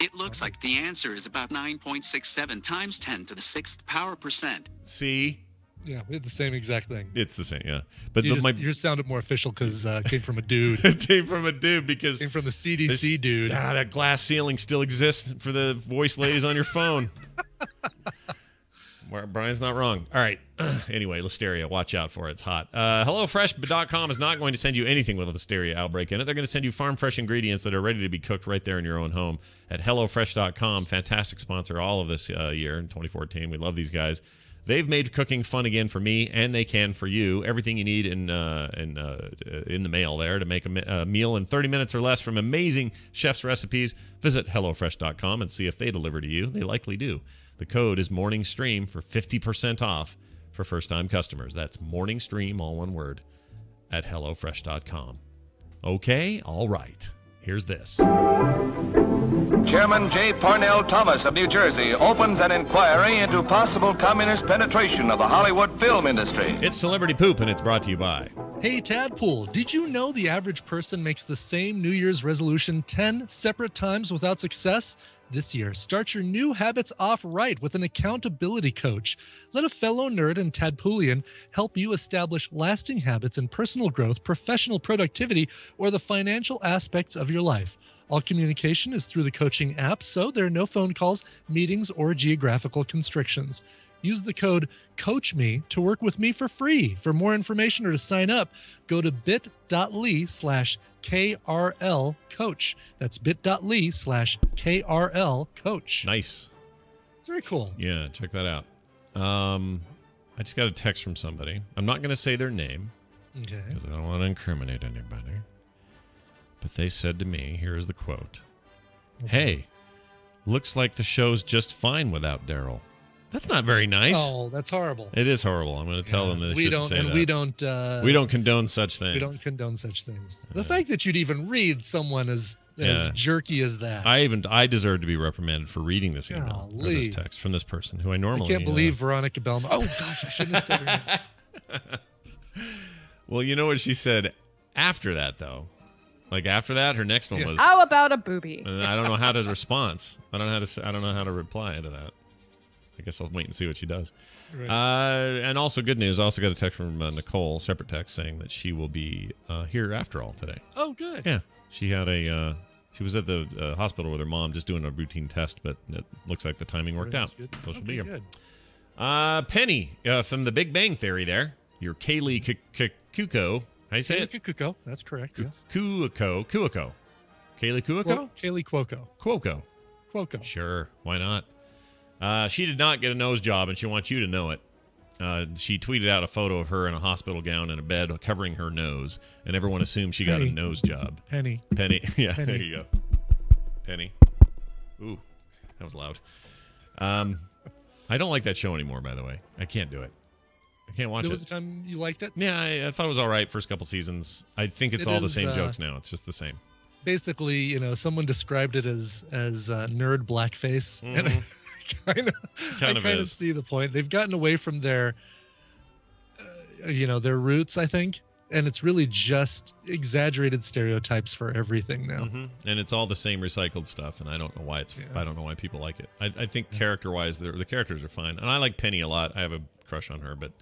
It looks like the answer is about 9.67 times 10 to the 6th power percent. See? Yeah, we had the same exact thing. It's the same, yeah. But You just sounded more official because it came from a dude. It came from a dude because... Came from the CDC dude. That glass ceiling still exists for the voice ladies on your phone. Brian's not wrong. All right. Anyway, listeria. Watch out for it. It's hot. HelloFresh.com is not going to send you anything with a listeria outbreak in it. They're going to send you farm fresh ingredients that are ready to be cooked right there in your own home at HelloFresh.com. Fantastic sponsor all of this year in 2014. We love these guys. They've made cooking fun again for me, and they can for you. Everything you need in the mail there to make a meal in 30 minutes or less from amazing chef's recipes. Visit HelloFresh.com and see if they deliver to you. They likely do. The code is MorningStream for 50% off for first-time customers. That's MorningStream, all one word, at HelloFresh.com. Okay, all right. Here's this. Chairman J. Parnell Thomas of New Jersey opens an inquiry into possible communist penetration of the Hollywood film industry. It's Celebrity Poop, and it's brought to you by... Hey, Tadpool, did you know the average person makes the same New Year's resolution 10 separate times without success? This year, start your new habits off right with an accountability coach. Let a fellow nerd and Tadpoolian help you establish lasting habits in personal growth, professional productivity, or the financial aspects of your life. All communication is through the coaching app, so there are no phone calls, meetings, or geographical constrictions. Use the code COACHME to work with me for free. For more information or to sign up, go to bit.ly/KRL coach. That's bit.ly/KRL coach. Nice. Very cool. Yeah, check that out. I just got a text from somebody. I'm not going to say their name Okay. because I don't want to incriminate anybody. But they said to me, here is the quote. Hey, looks like the show's just fine without Daryl. That's not very nice. Oh, that's horrible. It is horrible. I'm going to tell them that they shouldn't say that. We don't condone such things. We don't condone such things. The fact that you'd even read someone as jerky as that. I deserve to be reprimanded for reading this email or Golly. this text from this person who I normally... I can't believe Veronica Belmont. Oh, gosh, I shouldn't have said her name. Well, you know what she said after that, though? Like after that, her next one was, How about a booby? and I don't know how to respond. I don't know how to reply to that. I guess I'll wait and see what she does. Right. And also good news. I also got a text from Nicole, separate text, saying that she will be here after all today. Oh, good. Yeah, she had a. She was at the hospital with her mom, just doing a routine test, but it looks like the timing worked out, Good. so she'll Okay, be here. good. Penny from The Big Bang Theory. There, your Kaylee Kuko. How you say it? Kuko. That's correct. Yes. Kuoko. Kaylee Kuoko. Kaylee Cuoco. Cuoco. Cuoco. Sure, why not? She did not get a nose job, and she wants you to know it. She tweeted out a photo of her in a hospital gown in a bed covering her nose, and everyone assumed she got a Penny. nose job. Penny. Yeah, Penny. there you go. Penny. Ooh, that was loud. I don't like that show anymore, by the way. I can't do it. I can't watch There it. was a time you liked it. Yeah, I thought it was all right first couple seasons. I think it's It all the is, same jokes now. It's just the same. Basically, someone described it as nerd blackface, and I kind of is. see the point. They've gotten away from their, their roots, I think, and it's really just exaggerated stereotypes for everything now. And it's all the same recycled stuff, and I don't know why I don't know why people like it. I think character-wise, the characters are fine, and I like Penny a lot. I have a crush on her, but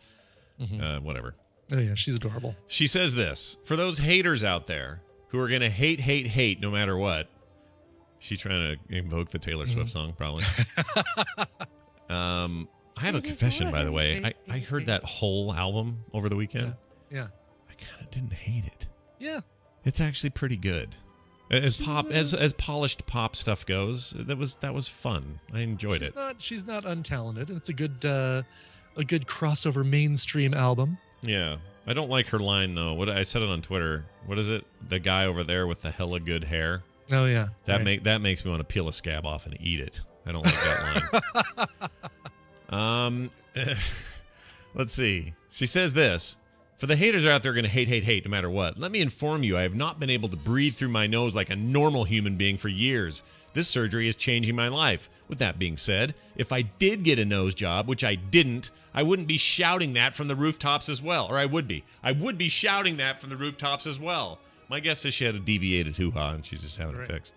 whatever. Oh yeah, she's adorable. She says this for those haters out there who are gonna hate no matter what. She's trying to invoke the Taylor Swift song, probably. I have a confession, by the way. I heard that whole album over the weekend. Yeah. I kind of didn't hate it. Yeah. It's actually pretty good. As polished pop stuff goes, that was fun. I enjoyed it. She's not untalented, and it's a good crossover mainstream album. Yeah. I don't like her line though. What I said it on Twitter. What is it? The guy over there with the hella good hair. Oh yeah. That right. that makes me want to peel a scab off and eat it. I don't like that line. Let's see. She says this. For the haters out there going to hate no matter what, let me inform you I have not been able to breathe through my nose like a normal human being for years. This surgery is changing my life. With that being said, if I did get a nose job, which I didn't, I wouldn't be shouting that from the rooftops as well. Or I would be. I would be shouting that from the rooftops as well. My guess is she had a deviated hoo-ha and she's just having it fixed.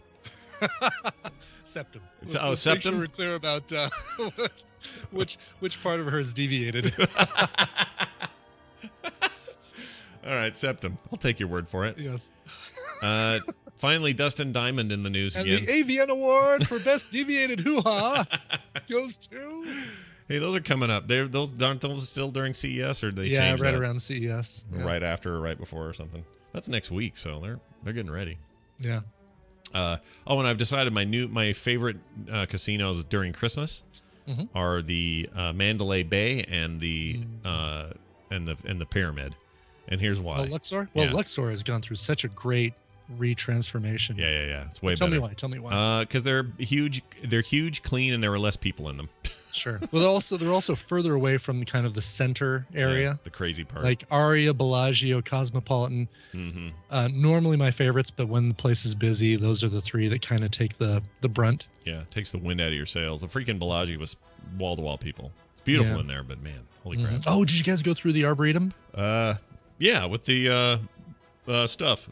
Septum. Let's make septum? sure we're clear about which part of her is deviated. All right, septum. I'll take your word for it. Yes. Finally, Dustin Diamond in the news And again. the AVN Award for Best Deviated Hoo-Ha goes to... Hey, those are coming up. Aren't those still during CES, or they Yeah, change right that? around CES. Yeah. Right after or right before or something. That's next week, so they're getting ready. Yeah. And I've decided my favorite casinos during Christmas are the Mandalay Bay and the Pyramid. And here's why. Oh, Luxor? Well, Yeah. Luxor has gone through such a great retransformation. Yeah. It's way Tell better. me why. Tell me why. Because they're huge, clean, and there were less people in them. Sure. Well, they're also further away from kind of the center area. Yeah, the crazy part. Like Aria, Bellagio, Cosmopolitan. Normally my favorites, but when the place is busy, those are the three that kind of take the brunt. Yeah, it takes the wind out of your sails. The freaking Bellagio was wall-to-wall people. Beautiful Yeah. in there, but man, holy crap. Oh, did you guys go through the Arboretum? Yeah, with the stuff.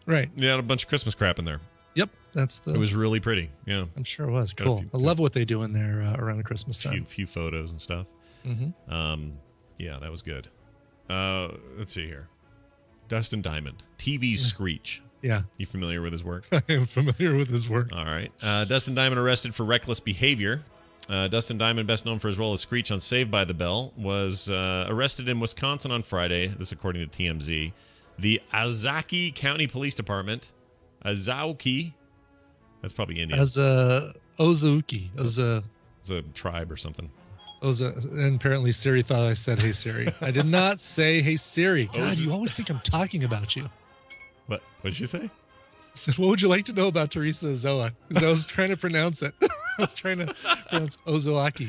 Right. They had a bunch of Christmas crap in there. Yep. That's the. It was really pretty. Yeah. I'm sure it was Got a cool. few- I love what they do in there around Christmas time. Few photos and stuff. Yeah, that was good. Let's see here. Dustin Diamond, TV Screech. Yeah, You familiar with his work? I am familiar with his work. All right. Dustin Diamond arrested for reckless behavior. Dustin Diamond, best known for his role as Screech on Saved by the Bell, was arrested in Wisconsin on Friday. This according to TMZ. The Ozaukee County Police Department. Ozaukee. That's probably Indian. As Ozuki, It's a tribe or something. and apparently Siri thought I said, "Hey Siri." I did not say, "Hey Siri." God, you always think I'm talking about you. What did you say? I said, "What would you like to know about Teresa Ozoa?" Because I was trying to pronounce it. I was trying to pronounce Ozoaki.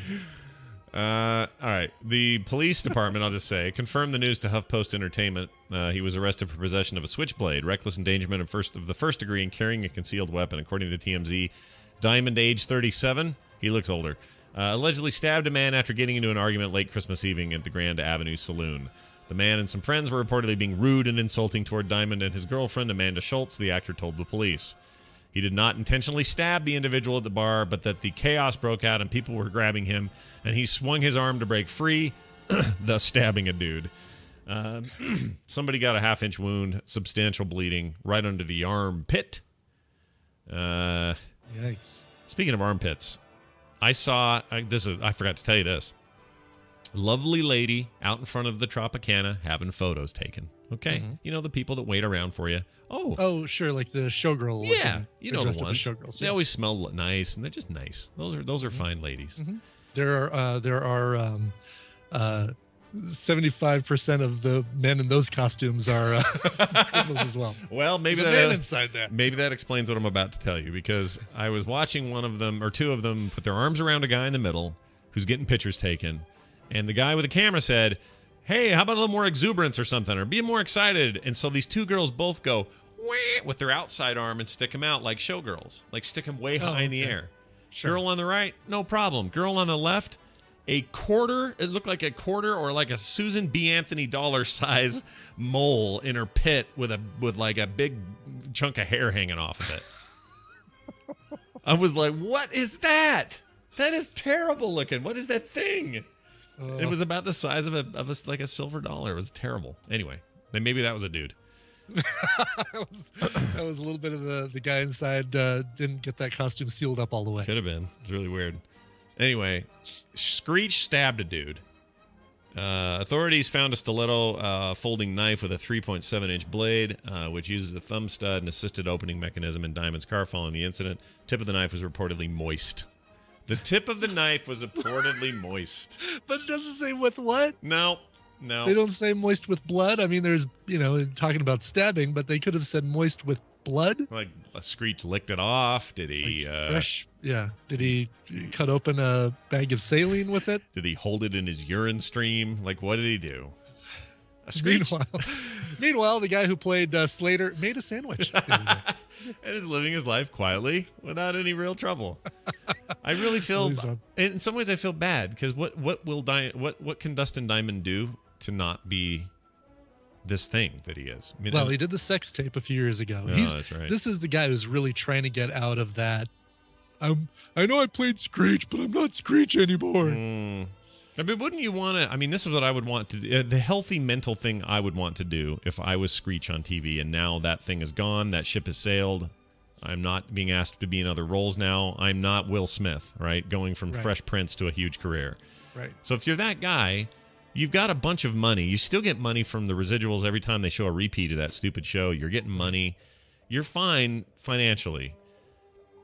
All right. The police department, I'll just say, confirmed the news to HuffPost Entertainment. He was arrested for possession of a switchblade, reckless endangerment of the first degree, and carrying a concealed weapon. According to TMZ, Diamond, age 37, he looks older, allegedly stabbed a man after getting into an argument late Christmas evening at the Grand Avenue Saloon. The man and some friends were reportedly being rude and insulting toward Diamond and his girlfriend, Amanda Schultz, the actor told the police. He did not intentionally stab the individual at the bar, but that the chaos broke out and people were grabbing him, and he swung his arm to break free, thus stabbing a dude. Somebody got a half-inch wound, substantial bleeding right under the armpit. Yikes. Speaking of armpits, I forgot to tell you this. Lovely lady out in front of the Tropicana having photos taken. Okay? You know, the people that wait around for you. Oh, sure, like the showgirl. Yeah, you know the dressed up as ones. showgirls, They yes. always smell nice, and they're just nice. Those are fine ladies. There are 75% of the men in those costumes are criminals as well. Well, maybe There's a that man inside there. maybe that explains what I'm about to tell you, because I was watching one of them or two of them put their arms around a guy in the middle who's getting pictures taken, and the guy with the camera said, "Hey, how about a little more exuberance or something, or be more excited?" And so these two girls both go "Wah," with their outside arm and stick them out like showgirls, like stick them way high in the air. Sure. Girl on the right, no problem. Girl on the left, a quarter. It looked like a quarter or like a Susan B. Anthony dollar size mole in her pit with like a big chunk of hair hanging off of it. I was like, "What is that? That is terrible looking. What is that thing?" It was about the size of a like a silver dollar. It was terrible. Anyway, then maybe that was a dude. that was a little bit of the guy inside didn't get that costume sealed up all the way. Could have been. It was really weird. Anyway, Screech stabbed a dude. Authorities found a stiletto folding knife with a 3.7-inch blade, which uses a thumb stud and assisted opening mechanism in Diamond's car following the incident. Tip of the knife was reportedly moist. The tip of the knife was reportedly moist. But it doesn't say with what? No. They don't say moist with blood. I mean, there's, talking about stabbing, but they could have said moist with blood. Like a Screech licked it off. Did he fresh? Yeah. Did he cut open a bag of saline with it? Did he hold it in his urine stream? Like, what did he do? A Screech? Meanwhile, the guy who played Slater made a sandwich. And is living his life quietly without any real trouble. I really feel, in some ways, I feel bad because what can Dustin Diamond do to not be this thing that he is? I mean, well, he did the sex tape a few years ago. Oh, that's right. This is the guy who's really trying to get out of that. I know I played Screech, but I'm not Screech anymore. I mean, wouldn't you want to? I mean, this is what I would want to do. The healthy mental thing I would want to do if I was Screech on TV, and now that thing is gone. That ship has sailed. I'm not being asked to be in other roles now. I'm not Will Smith, right? Going from Fresh Prince to a huge career. Right. So if you're that guy, you've got a bunch of money. You still get money from the residuals every time they show a repeat of that stupid show. You're getting money. You're fine financially.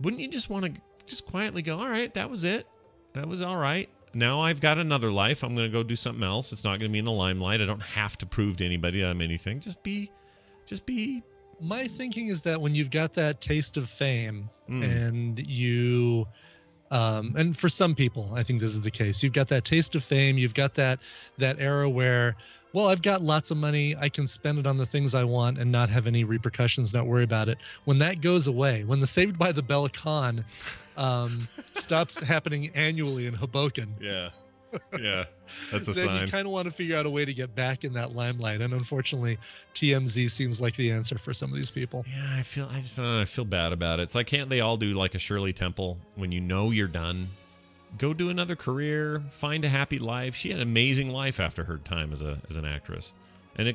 Wouldn't you just want to just quietly go, all right, that was it. That was all right. Now I've got another life. I'm going to go do something else. It's not going to be in the limelight. I don't have to prove to anybody I'm anything. Just be. My thinking is that when you've got that taste of fame and you, and for some people, I think this is the case. You've got that taste of fame. You've got that era where, well, I've got lots of money. I can spend it on the things I want and not have any repercussions, not worry about it. When that goes away, when the Saved by the Bell con stops happening annually in Hoboken. Yeah. Yeah. That's a then sign. You kind of want to figure out a way to get back in that limelight. And unfortunately, TMZ seems like the answer for some of these people. Yeah, I just don't know. I feel bad about it. It's like, can't they all do like a Shirley Temple when you know you're done? Go do another career, find a happy life. She had an amazing life after her time as an actress. And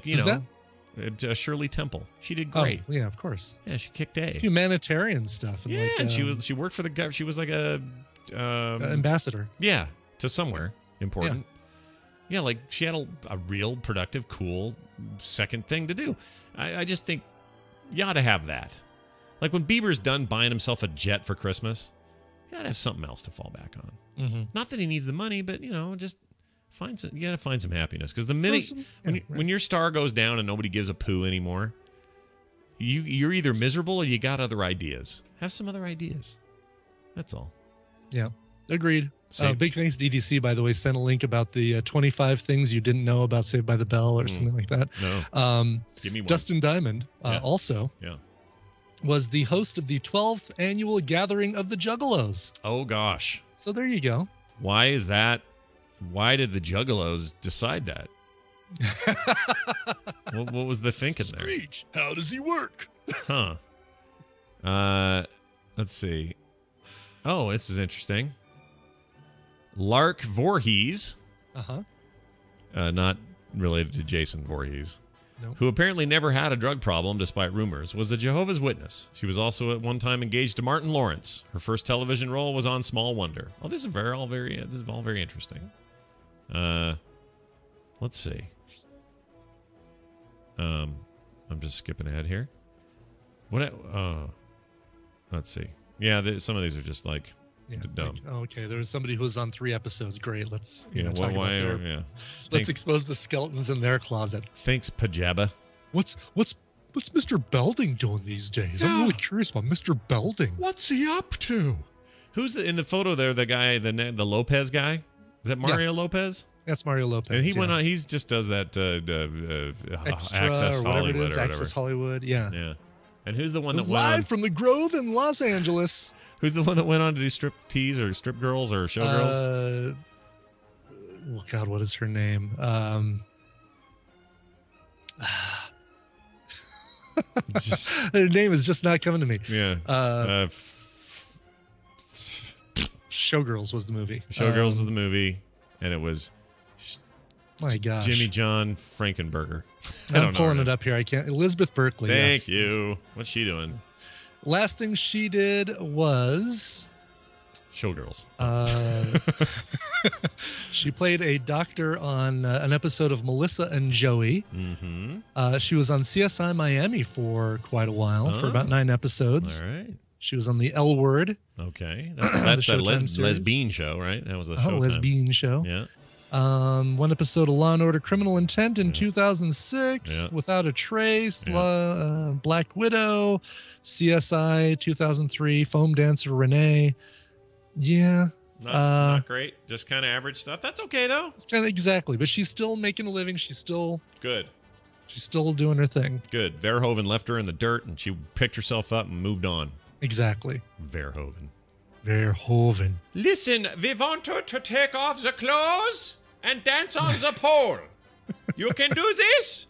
Shirley Temple. She did great. Oh, yeah, of course. Yeah, she kicked A. Humanitarian stuff. And yeah, and she worked for the government. She was like a ambassador. Yeah, to somewhere important. Yeah, like she had a real productive, cool second thing to do. I just think you ought to have that. Like when Bieber's done buying himself a jet for Christmas, you gotta have something else to fall back on. Not that he needs the money, but just you gotta find some happiness. Because the minute when your star goes down and nobody gives a poo anymore, you're either miserable or you got other ideas. Have some other ideas. That's all. Yeah, agreed. Saved. Big thanks to EDC, by the way. Sent a link about the 25 things you didn't know about Saved by the Bell or something like that. No. Give me one. Dustin Diamond also was the host of the 12th annual gathering of the Juggalos. Oh, gosh. So there you go. Why is that? Why did the Juggalos decide that? What was the thinking there? Screech, how does he work? Huh. Let's see. Oh, this is interesting. Lark Voorhees. Uh-huh. Not related to Jason Voorhees. Nope. Who apparently never had a drug problem despite rumors, was a Jehovah's Witness. She was also at one time engaged to Martin Lawrence. Her first television role was on Small Wonder. Oh, this is all very interesting. Let's see. I'm just skipping ahead here. Let's see. Yeah, some of these are just like dumb. Like, okay, there was somebody who was on 3 episodes. Great. Let's Let's expose the skeletons in their closet. Thanks, Pajaba. What's Mr. Belding doing these days? I'm really curious about Mr. Belding. What's he up to? Who's in the photo there? The guy, the Lopez guy? Is that Mario Lopez? That's Mario Lopez. And he went on. He just does that Extra Access or whatever Hollywood it is. or whatever. Access Hollywood. Yeah. Yeah. And who's the one that went Live on? from the Grove in Los Angeles. Who's the one that went on to do strip tease or strip girls or showgirls? Oh God, what is her name? Her name is just not coming to me. Yeah. Showgirls was the movie. Showgirls is the movie, and it was my gosh, Jimmy John Frankenberger. I'm pulling it up here. I can't. Elizabeth Berkley. Thank you. What's she doing? Last thing she did was Showgirls. She played a doctor on an episode of Melissa and Joey. Mm-hmm. She was on CSI Miami for quite a while, for about 9 episodes. All right. She was on the L Word. Okay, that's that lesbian show, right? That was a Showtime. Lesbian show. Yeah. One episode of Law and Order: Criminal Intent in 2006. Yeah. Without a Trace. Yeah. Black Widow. CSI 2003. Foam Dancer Renee. Yeah. Not great. Just kind of average stuff. That's okay though. It's kind of exactly, but she's still making a living. She's still doing her thing. Good. Verhoeven left her in the dirt, and she picked herself up and moved on. Exactly. Verhoeven. Listen, we want her to take off the clothes and dance on the pole. You can do this?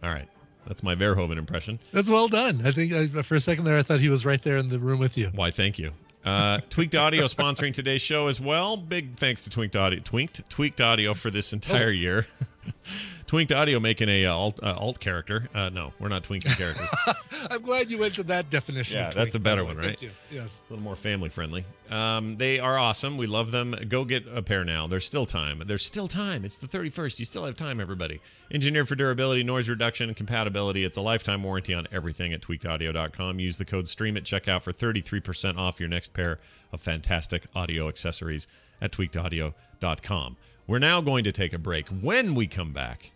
All right. That's my Verhoeven impression. That's well done. I think for a second there, I thought he was right there in the room with you. Why, thank you. Tweaked Audio sponsoring today's show as well. Big thanks to Tweaked Audio for this entire year. Tweaked Audio making a alt character. No, we're not twinking characters. I'm glad you went to that definition. Yeah, of that's a better one, Thank right? you. Yes. A little more family friendly. They are awesome. We love them. Go get a pair now. There's still time. It's the 31st. You still have time, everybody. Engineered for durability, noise reduction, and compatibility. It's a lifetime warranty on everything at tweakedaudio.com. Use the code STREAM at checkout for 33% off your next pair of fantastic audio accessories at tweakedaudio.com. We're now going to take a break. When we come back,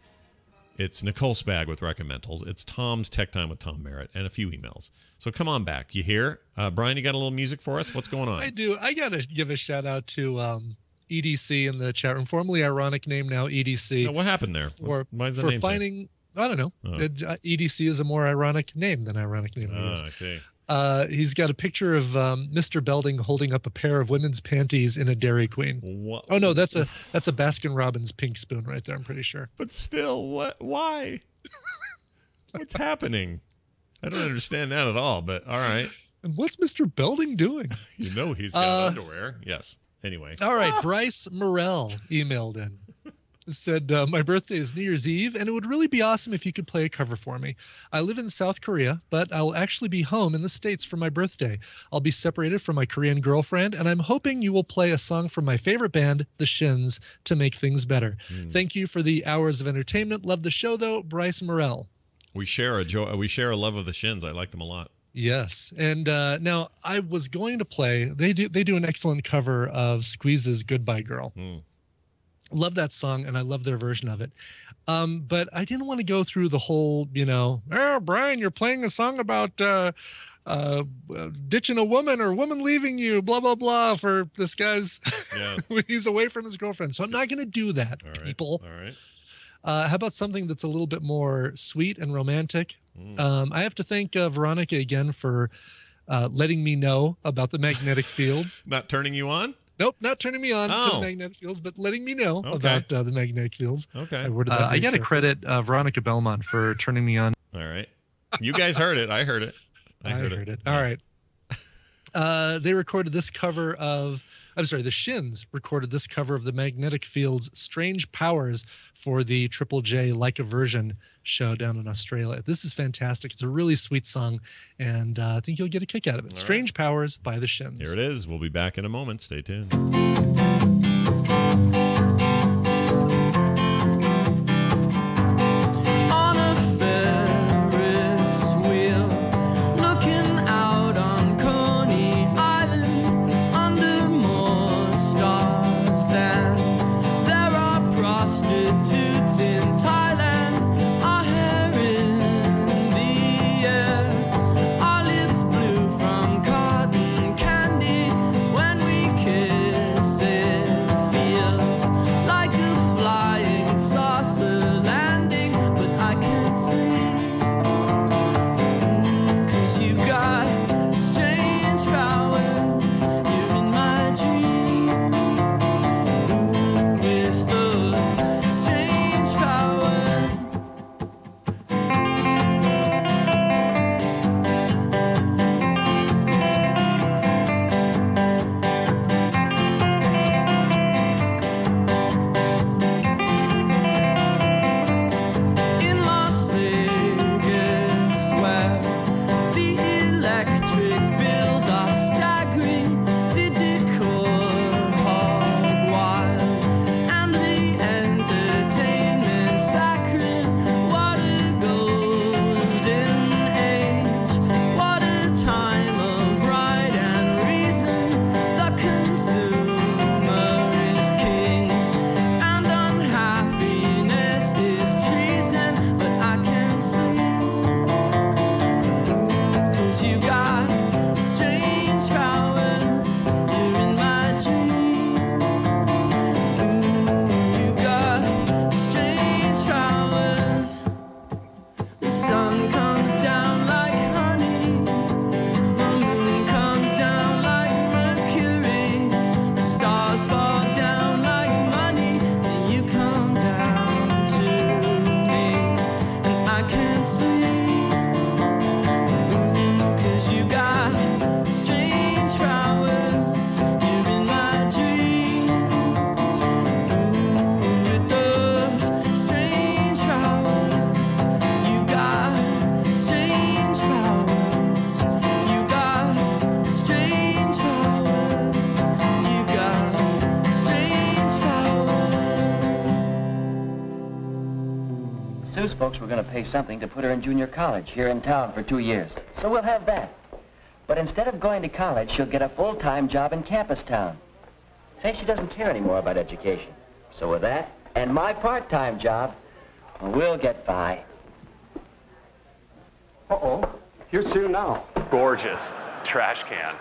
it's Nicole Spag with Recommendals. It's Tom's Tech Time with Tom Merritt and a few emails. So come on back. You hear? Brian, you got a little music for us? What's going on? I do. I got to give a shout out to EDC in the chat room, formerly Ironic name, now EDC. What happened there? Why is the name finding, I don't know. EDC is a more ironic name than Ironic name. I see. He's got a picture of Mr. Belding holding up a pair of women's panties in a Dairy Queen. What? Oh no, that's a Baskin Robbins pink spoon right there. I'm pretty sure. But still, what? Why? What's happening? I don't understand that at all. But all right. And what's Mr. Belding doing? You know he's got underwear. Yes. Anyway. All right. Bryce Morell emailed in. Said, my birthday is New Year's Eve, and it would really be awesome if you could play a cover for me. I live in South Korea, but I'll actually be home in the States for my birthday. I'll be separated from my Korean girlfriend, and I'm hoping you will play a song from my favorite band, The Shins, to make things better. Thank you for the hours of entertainment. Love the show, though. Bryce Morell. We share a love of The Shins. I like them a lot. Yes, and now I was going to play. They do an excellent cover of Squeeze's "Goodbye Girl." Love that song, and I love their version of it. But I didn't want to go through the whole, Brian, you're playing a song about ditching a woman or woman leaving you, blah, blah, blah, for this guy's when he's away from his girlfriend. So I'm not going to do that, people. All right. How about something that's a little bit more sweet and romantic? I have to thank Veronica again for letting me know about the magnetic fields. Not turning you on? Nope, not turning me on to Oh. the magnetic fields, but letting me know Okay. about the magnetic fields. Okay. I worded that I very got to carefully. credit Veronica Belmont for turning me on. All right. You guys heard it. I heard it. I heard it. All right. They recorded this cover of, the Shins recorded this cover of the Magnetic Fields' Strange Powers for the Triple J Like a Version show down in Australia. This is fantastic. It's a really sweet song, and I think you'll get a kick out of it. Strange Powers by the Shins. Here it is. We'll be back in a moment. Stay tuned. On a Ferris wheel, looking out on Coney Island, under more stars than there are prostitutes in Thailand. Our hair in the air, our lips blue from cotton candy. When we kiss, it feels like a flying saucer landing, but I can't see. 'Cause you got strange powers. You're in my dreams. With the strange powers. In Las Vegas, where the electric bills are staggering, the decor hog wild, and the entertainment saccharine. What a golden age! What a time of right and reason! The consumer is king, and unhappiness is treason, but I can't see. 'Cause you got strange powers. You're in my dreams. You got strange powers. The sun comes down like honey. The moon comes down like mercury. The stars fall down like money. And you come down to me. And I can't see. 'Cause you got strange powers. You're in my dreams. With those strange powers. You got strange powers. You got strange powers. You got strange powers. Sue's folks were going to pay something to put her in junior college here in town for 2 years. So we'll have that. But instead of going to college, she'll get a full-time job in campus town. Say she doesn't care anymore about education. So with that, and my part-time job, we'll get by. Uh-oh. Here's Sue now. Gorgeous. Trash can.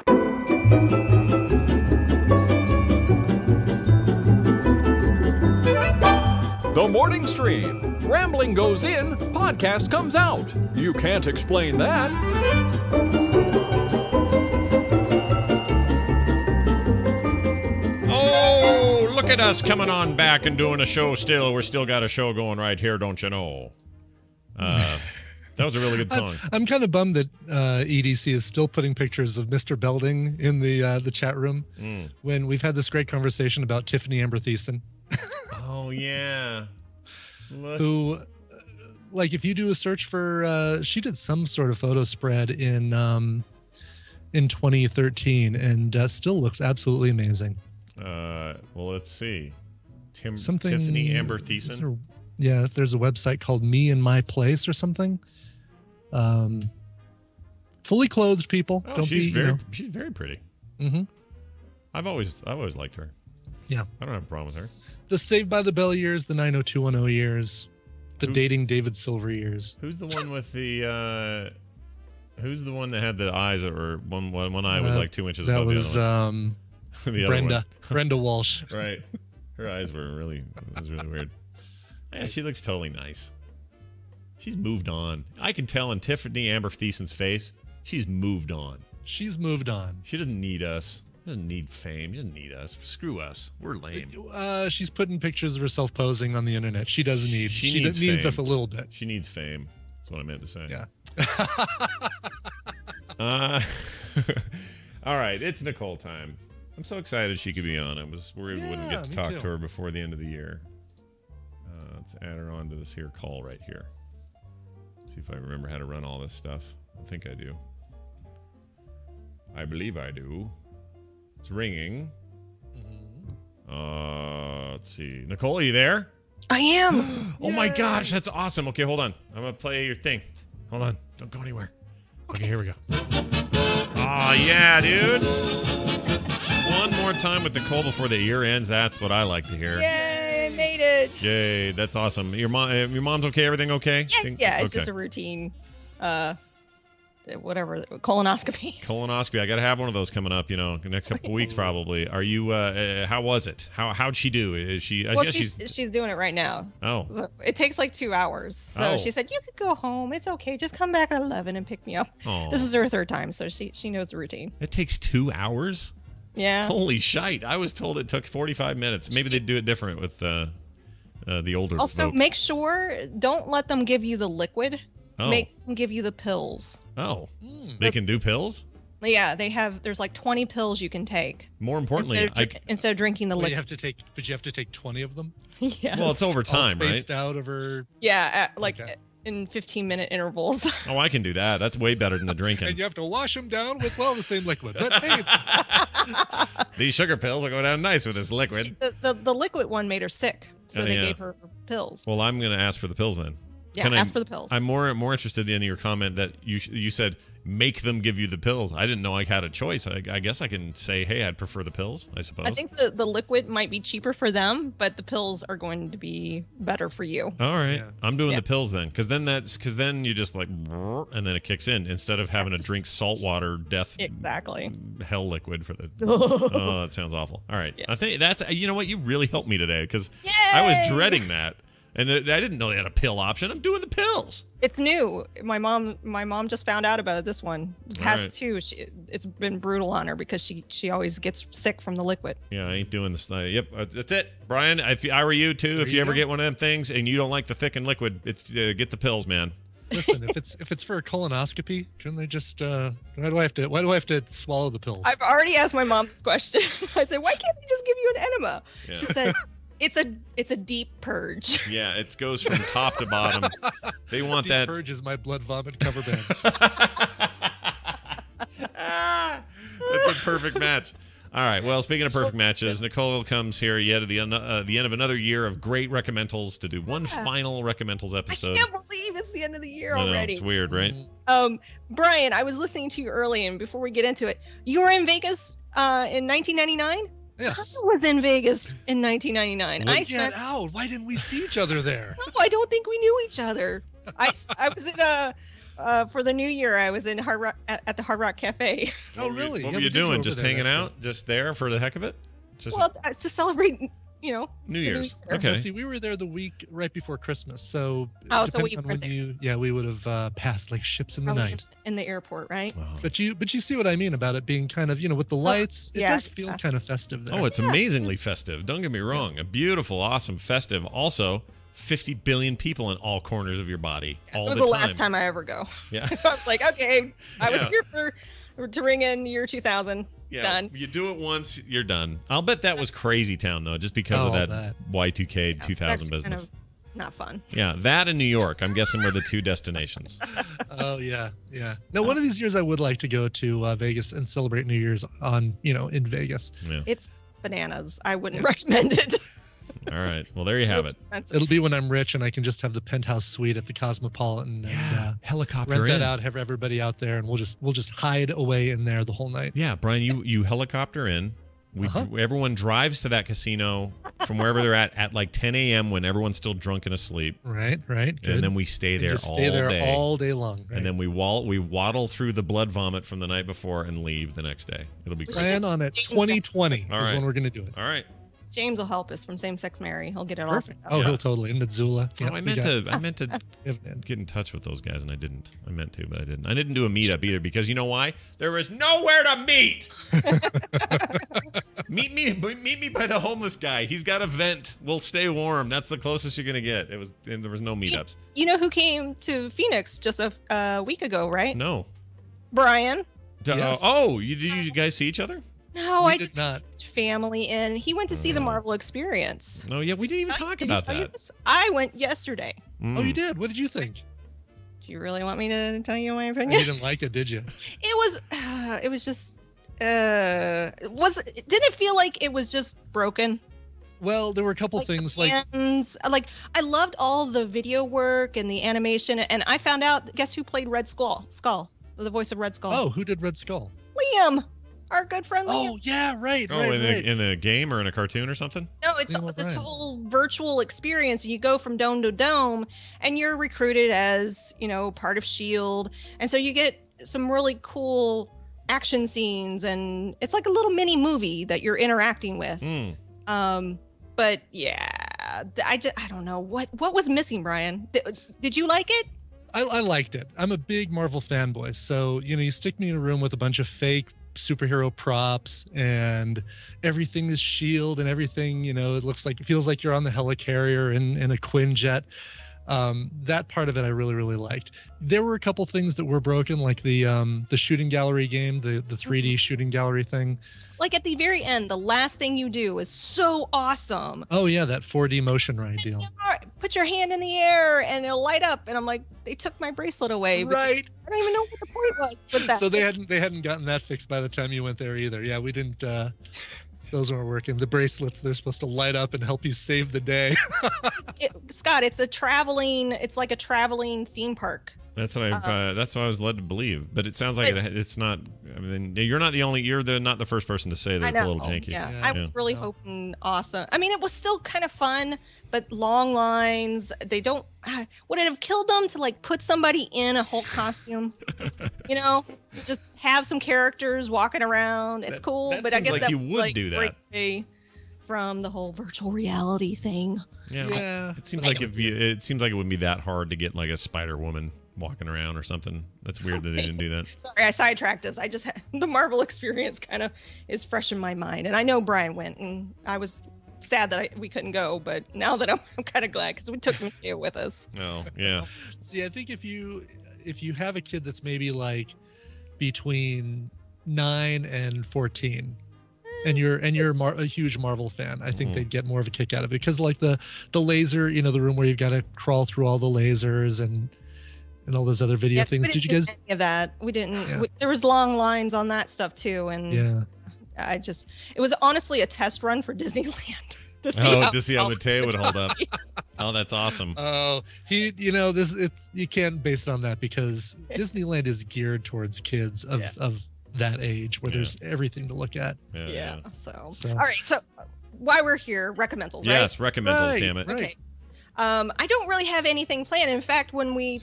The Morning Stream. Rambling goes in, podcast comes out. You can't explain that. Oh, look at us coming on back and doing a show still. We're still got a show going right here, don't you know? That was a really good song. I'm kind of bummed that EDC is still putting pictures of Mr. Belding in the chat room when we've had this great conversation about Tiffany Amber Thiessen. Oh, yeah. Look. Who, like, if you do a search for, she did some sort of photo spread in 2013 and still looks absolutely amazing. Well, let's see. Something, Tiffany Amber Thiessen. Yeah, if there's a website called Me in My Place or something. Fully clothed people. Oh, Don't she's be, she's very pretty. Mm-hmm. I've always liked her. Yeah. I don't have a problem with her. The Saved by the Bell years, the 90210 years, the Dating David Silver years. Who's the one with the? Who's the one that had the eyes that were one eye was like 2 inches that above was, the other one? The other Brenda. one. Brenda Walsh. Right. Her eyes were really. It was really weird. Yeah, she looks totally nice. She's moved on. I can tell in Tiffany Amber Thiessen's face, she's moved on. She's moved on. She doesn't need us. Doesn't need fame. Doesn't need us. Screw us. We're lame. She's putting pictures of herself posing on the internet. She does need. She needs fame. us a little bit. She needs fame. That's what I meant to say. Yeah. All right, it's Nicole time. I'm so excited she could be on. I was worried we wouldn't get to talk to her before the end of the year. Let's add her on to this here call right here. See if I remember how to run all this stuff. I think I do. I believe I do. It's ringing. Let's see. Nicole, are you there? I am. Oh my gosh, that's awesome. Okay, hold on. I'm gonna play your thing. Hold on. Don't go anywhere. Okay, here we go. Oh yeah, dude. One more time with Nicole before the year ends. That's what I like to hear. Yay, I made it. Yay, that's awesome. Your mom's okay? Everything okay? Yeah, it's just a routine, whatever, colonoscopy. Colonoscopy. I got to have one of those coming up, the next couple weeks probably. Are you, how was it? How'd she do? Is she, Well, she's doing it right now. Oh. So it takes like 2 hours. So she said, you could go home. It's okay. Just come back at 11 and pick me up. Oh. This is her third time, so she knows the routine. It takes 2 hours? Yeah. Holy shite. I was told it took 45 minutes. Maybe they'd do it different with the older Also, folk. make sure, don't let them give you the liquid. Oh. Make them give you the pills. Oh. They can do pills? Yeah, there's like 20 pills you can take. More importantly, instead of drinking the Well, liquid. you have to take 20 of them? Yes. Well, it's over time, All right? spaced out over... Yeah, in 15-minute intervals. Oh, I can do that. That's way better than the drinking. And you have to wash them down with, the same liquid. But hey, These sugar pills will go down nice with this liquid. The liquid one made her sick, so they yeah. gave her pills. Well, I'm going to ask for the pills then. Yeah, ask for the pills. I'm more interested in your comment that you said make them give you the pills. I didn't know I had a choice. I guess I can say, hey, I'd prefer the pills, I suppose. I think the liquid might be cheaper for them, but the pills are going to be better for you. All right, I'm doing the pills then, because then you just like, and then it kicks in instead of having to drink salt water, hell liquid for the. Oh, that sounds awful. All right, I think that's you know what, you really helped me today because I was dreading that. And I didn't know they had a pill option. I'm doing the pills. It's new. My mom just found out about it. This one, past two. It's been brutal on her because she always gets sick from the liquid. Yeah, I ain't doing this. Yep, that's it, Brian. If I were you too, if you ever get one of them things and you don't like the thickened liquid, it's get the pills, man. Listen, if it's for a colonoscopy, shouldn't they just? Why do I have to swallow the pills? I've already asked my mom this question. I said, why can't they just give you an enema? Yeah. She said. It's a deep purge. Yeah, it goes from top to bottom. They want that. Purge is my blood vomit cover band. That's a perfect match. All right. Well, speaking of perfect matches, Nicole comes here yet at the end of another year of great recommendals to do one final recommendals episode. I can't believe it's the end of the year I know, already. it's weird, right? Brian, I was listening to you early, and before we get into it, you were in Vegas in 1999. Yes. I was in Vegas in 1999. Get out! Why didn't we see each other there? No, I don't think we knew each other. I was in for the New Year. I was in at the Hard Rock Cafe. Oh, really? What were you doing? Just hanging out? Just there for the heck of it? To celebrate, New Year's. Okay. Well, see, we were there the week right before Christmas, so so we depending on when we would have passed like ships in the night in the airport, right? Oh. But you see what I mean about it being kind of with the lights. It does feel kind of festive there. Oh, it's amazingly festive. Don't get me wrong. A beautiful, awesome, festive. Also, 50 billion people in all corners of your body all the time. It was the last time I ever go. Yeah. I was like, okay, I was here to ring in year 2000. Yeah, done. You do it once, you're done. I'll bet that was Crazy Town though, just because of that Y2K 2000 business. Kind of not fun. Yeah, that and New York, I'm guessing were the two destinations. Oh yeah. No, one of these years I would like to go to Vegas and celebrate New Year's in Vegas. Yeah. It's bananas. I wouldn't recommend it. All right. Well, there you have it. It'll be when I'm rich and I can just have the penthouse suite at the Cosmopolitan and helicopter rent that in. out, have everybody out there, and we'll just hide away in there the whole night. Yeah, Brian, you helicopter in. Everyone drives to that casino from wherever they're at like 10 a.m. when everyone's still drunk and asleep. Right. Good. And then we stay there all day long. Right? And then we waddle through the blood vomit from the night before and leave the next day. It'll be Plan on it. 2020 is when we're going to do it. All right. James will help us from Same Sex Mary. He'll get it all. Perfect. Oh, he'll totally. In Missoula. Oh, I meant to get in touch with those guys, and I didn't. I meant to, but I didn't. I didn't do a meetup either because you know why? There was nowhere to meet. meet me by the homeless guy. He's got a vent. We'll stay warm. That's the closest you're gonna get. And there was no meetups. You know who came to Phoenix just a week ago, right? No. Brian. Yes. Oh, did you guys see each other? No, I just took family in. He went to see the Marvel Experience. No, yeah, we didn't even talk about that. I went yesterday. Oh, you did? What did you think? Do you really want me to tell you my opinion? You didn't like it, did you? It was just didn't it feel like it was just broken? Well, there were a couple things like I loved all the video work and the animation, and I found out guess who played Red Skull, the voice of Red Skull. Oh, who did Red Skull? Liam. Our good friend Liam. Oh, yeah, right. Oh, in a game or in a cartoon or something? No, it's this whole virtual experience. You go from dome to dome, and you're recruited as, part of S.H.I.E.L.D. And so you get some really cool action scenes, and it's like a little mini movie that you're interacting with. But yeah, I don't know. What was missing, Brian? Did you like it? I liked it. I'm a big Marvel fanboy. So, you stick me in a room with a bunch of fake superhero props and everything is S.H.I.E.L.D. and everything, it feels like you're on the helicarrier in a Quinjet. That part of it I really, really liked. There were a couple things that were broken, like the shooting gallery game, the 3D shooting gallery thing. Like at the very end, the last thing you do is so awesome. Oh yeah, that 4D motion ride deal. Put your hand in the air and it'll light up, and I'm like, they took my bracelet away. Right. I don't even know what the point was with that. So they hadn't gotten that fixed by the time you went there either. Yeah, we didn't. Those weren't working. The bracelets, they're supposed to light up and help you save the day. Scott, it's like a traveling theme park. That's what I was led to believe. But it sounds like it's not. I mean, you're not the first person to say that it's a little janky. Yeah, I was really hoping awesome. I mean, it was still kind of fun, but long lines. They don't. Would it have killed them to put somebody in a Hulk costume? Just have some characters walking around. It's cool, but I guess like that you would do that. Break from the whole virtual reality thing. Yeah. It seems like it wouldn't be that hard to get like a Spider-Woman walking around or something. That's weird that they didn't do that. Sorry, I sidetracked us. I just had the Marvel Experience kind of is fresh in my mind, and I know Brian went, and I was sad that we couldn't go, but now that I'm kind of glad because we took Mateo with us. Oh yeah. See, I think if you have a kid that's maybe like between 9 and 14. And you're a huge Marvel fan, I think they'd get more of a kick out of it because like the laser, the room where you've got to crawl through all the lasers and all those other video things. Did you guys? Any of that? We didn't. Yeah. There was long lines on that stuff too, and it was honestly a test run for Disneyland. To see how Mateo would hold up. Oh, that's awesome. Oh, you can't base it on that because Disneyland is geared towards kids of that age where there's everything to look at. Yeah. So all right. So why we're here, recommendals, right? Yes, recommendals, damn it. Right. Okay. I don't really have anything planned. In fact, when we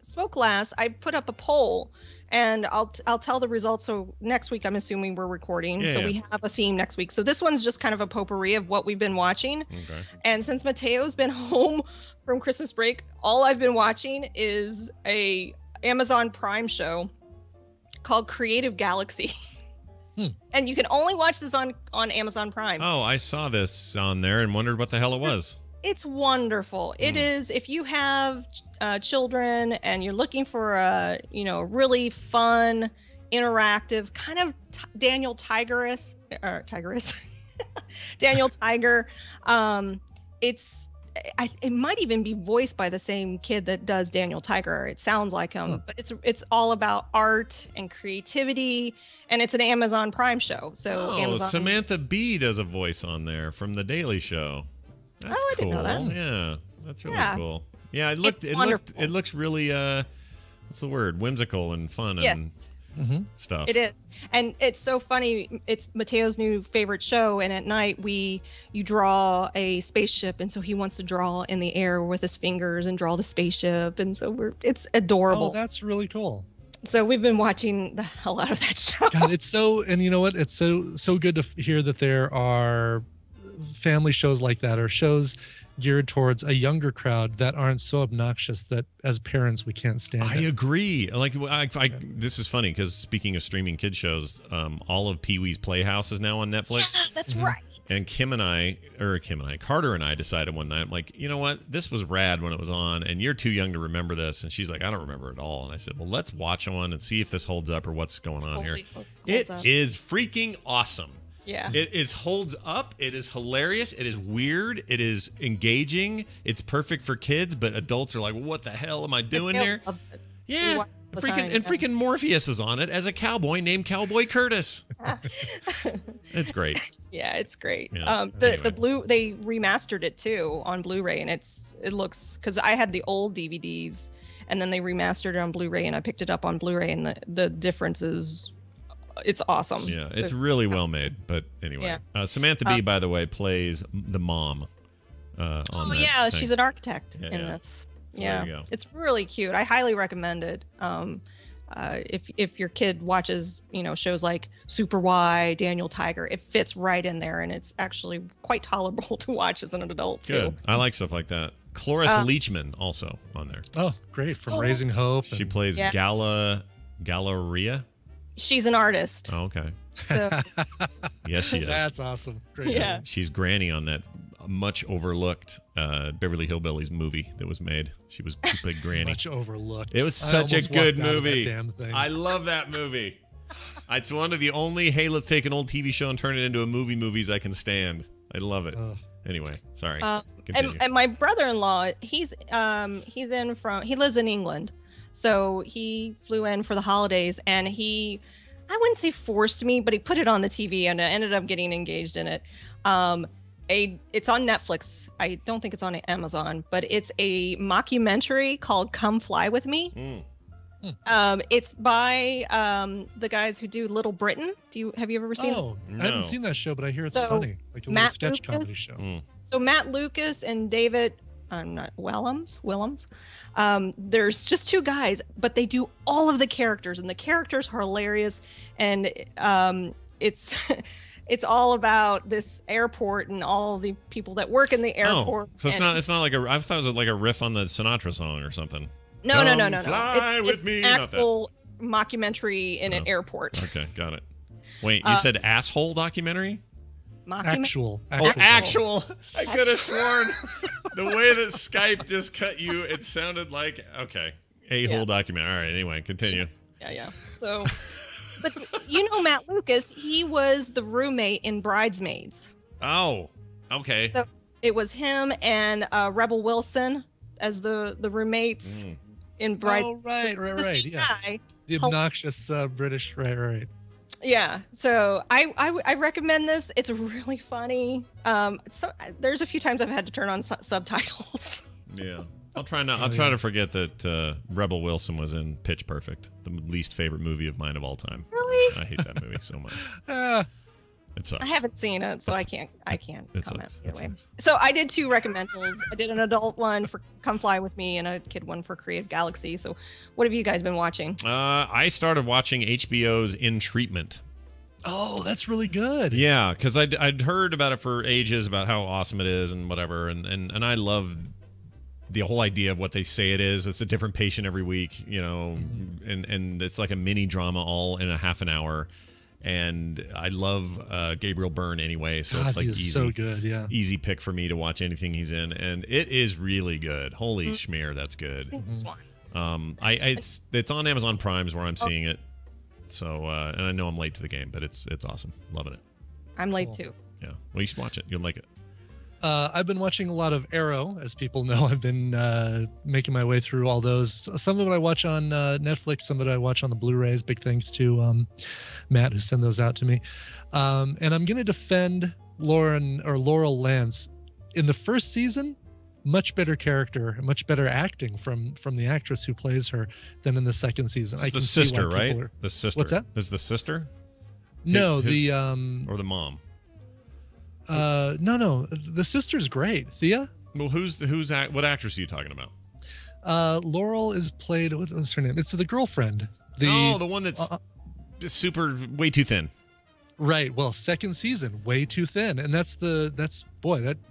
spoke last, I put up a poll, and I'll tell the results. So next week, I'm assuming we're recording, we have a theme next week. So this one's just kind of a potpourri of what we've been watching. Okay. And since Mateo's been home from Christmas break, all I've been watching is a Amazon Prime show called Creative Galaxy. And you can only watch this on Amazon Prime. Oh, I saw this on there and wondered what the hell it was. It's wonderful. It is, if you have children and you're looking for a really fun, interactive kind of Daniel Tiger's Daniel Tiger. It might even be voiced by the same kid that does Daniel Tiger. It sounds like him, but it's all about art and creativity, and it's an Amazon Prime show. So Samantha Bee does a voice on there from The Daily Show. That's cool. Didn't know that. Yeah, that's really cool. Yeah, it looks really what's the word? Whimsical and fun and stuff. It is. And it's so funny. It's Mateo's new favorite show, and at night you draw a spaceship, and so he wants to draw in the air with his fingers and draw the spaceship, and so it's adorable. Oh, that's really cool. So we've been watching the hell out of that show. God, it's so, and you know what? It's so good to hear that there are family shows like that, or shows geared towards a younger crowd that aren't so obnoxious that as parents we can't stand I it. agree. Like, this is funny because speaking of streaming kid shows, all of Pee-wee's Playhouse is now on Netflix. Yeah, that's right. And Carter and I decided one night, I'm like, you know what? This was rad when it was on, and you're too young to remember this. And she's like, I don't remember it all. And I said, well, let's watch one and see if this holds up or what's going on here. It is freaking awesome. Yeah. It holds up. It is hilarious. It is weird. It is engaging. It's perfect for kids, but adults are like, what the hell am I doing here? Yeah. Freaking Morpheus is on it as a cowboy named Cowboy Curtis. It's great. Yeah, it's great. Yeah, they remastered it too on Blu-ray, and it looks, because I had the old DVDs, and then they remastered it on Blu-ray, and I picked it up on Blu-ray, and the difference is, it's awesome. Yeah, it's really well made. But anyway, Samantha Bee, by the way, plays the mom. On that thing. She's an architect, Yeah, and yeah. that's So there you go. it's really cute. I highly recommend it. If your kid watches, shows like Super Y, Daniel Tiger, it fits right in there, and it's actually quite tolerable to watch as an adult too. Good. I like stuff like that. Cloris Leachman also on there. Oh, great. From Raising Hope. She plays Galleria. She's an artist. Oh, okay. So Yes, she is. That's awesome. Great. Yeah. She's Granny on that much overlooked Beverly Hillbillies movie that was made. She was Big Granny. Much overlooked. It was I such a almost good walked out of that movie. damn thing. I love that movie. It's one of the only, hey, let's take an old TV show and turn it into a movies I can stand. I love it. Anyway, sorry. Continue. And my brother-in-law, he lives in England, so he flew in for the holidays, and I wouldn't say forced me, but he put it on the TV, and I ended up getting engaged in it. It's on Netflix. I don't think it's on Amazon, but it's a mockumentary called Come Fly With Me. It's by the guys who do Little Britain. Have you ever seen it? I haven't seen that show, but I hear it's funny. Like a little Matt sketch comedy Lucas- show. So Matt Lucas and David Willems. There's just two guys, but they do all of the characters, and the characters are hilarious. And it's it's all about this airport and all the people that work in the airport. So it's not like I thought it was like a riff on the Sinatra song or something. No. Fly with it's me. an Not that. actual mockumentary in an airport. Okay, got it. Wait, you said asshole documentary? Actual. Actual. I could have sworn the way that Skype just cut you, it sounded like, okay, a-hole documentary. All right, anyway, continue. Yeah. So, but Matt Lucas, he was the roommate in Bridesmaids. Oh, okay. So it was him and Rebel Wilson as the roommates in Bridesmaids. Oh, right. Yes. The obnoxious British, right. Yeah, so I recommend this. It's really funny. There's a few times I've had to turn on subtitles. Yeah, I'll try to forget that Rebel Wilson was in Pitch Perfect, the least favorite movie of mine of all time. Really? I hate that movie so much. It sucks. I haven't seen it, so I can't It comment. sucks. Anyway. So I did two recommendals. I did an adult one for Come Fly With Me and a kid one for Creative Galaxy. So what have you guys been watching? I started watching HBO's In Treatment. Oh, that's really good. Yeah, because I'd heard about it for ages, about how awesome it is and whatever, and I love the whole idea of what they say it is. It's a different patient every week, and it's like a mini drama all in a half an hour. And I love Gabriel Byrne anyway, so God, it's like he is easy, so good, yeah. easy pick for me to watch anything he's in, and it is really good. Holy schmear, that's good. It's on Amazon Prime's where I'm seeing it, so and I know I'm late to the game, but it's awesome, loving it. I'm late too. Yeah, well, you should watch it. You'll like it. I've been watching a lot of Arrow, as people know. I've been making my way through all those. Some of it I watch on Netflix, some of it I watch on the Blu-rays. Big thanks to Matt who sent those out to me. And I'm going to defend Laurel Lance. In the first season, much better character, much better acting from the actress who plays her than in the second season. It's the sister, right? The sister. What's that? Is the sister? No, or the mom. No, the sister's great. Thea? Well, what actress are you talking about? Laurel is played, what's her name? It's the girlfriend. The one that's super, way too thin. Right. Well, second season, way too thin. And that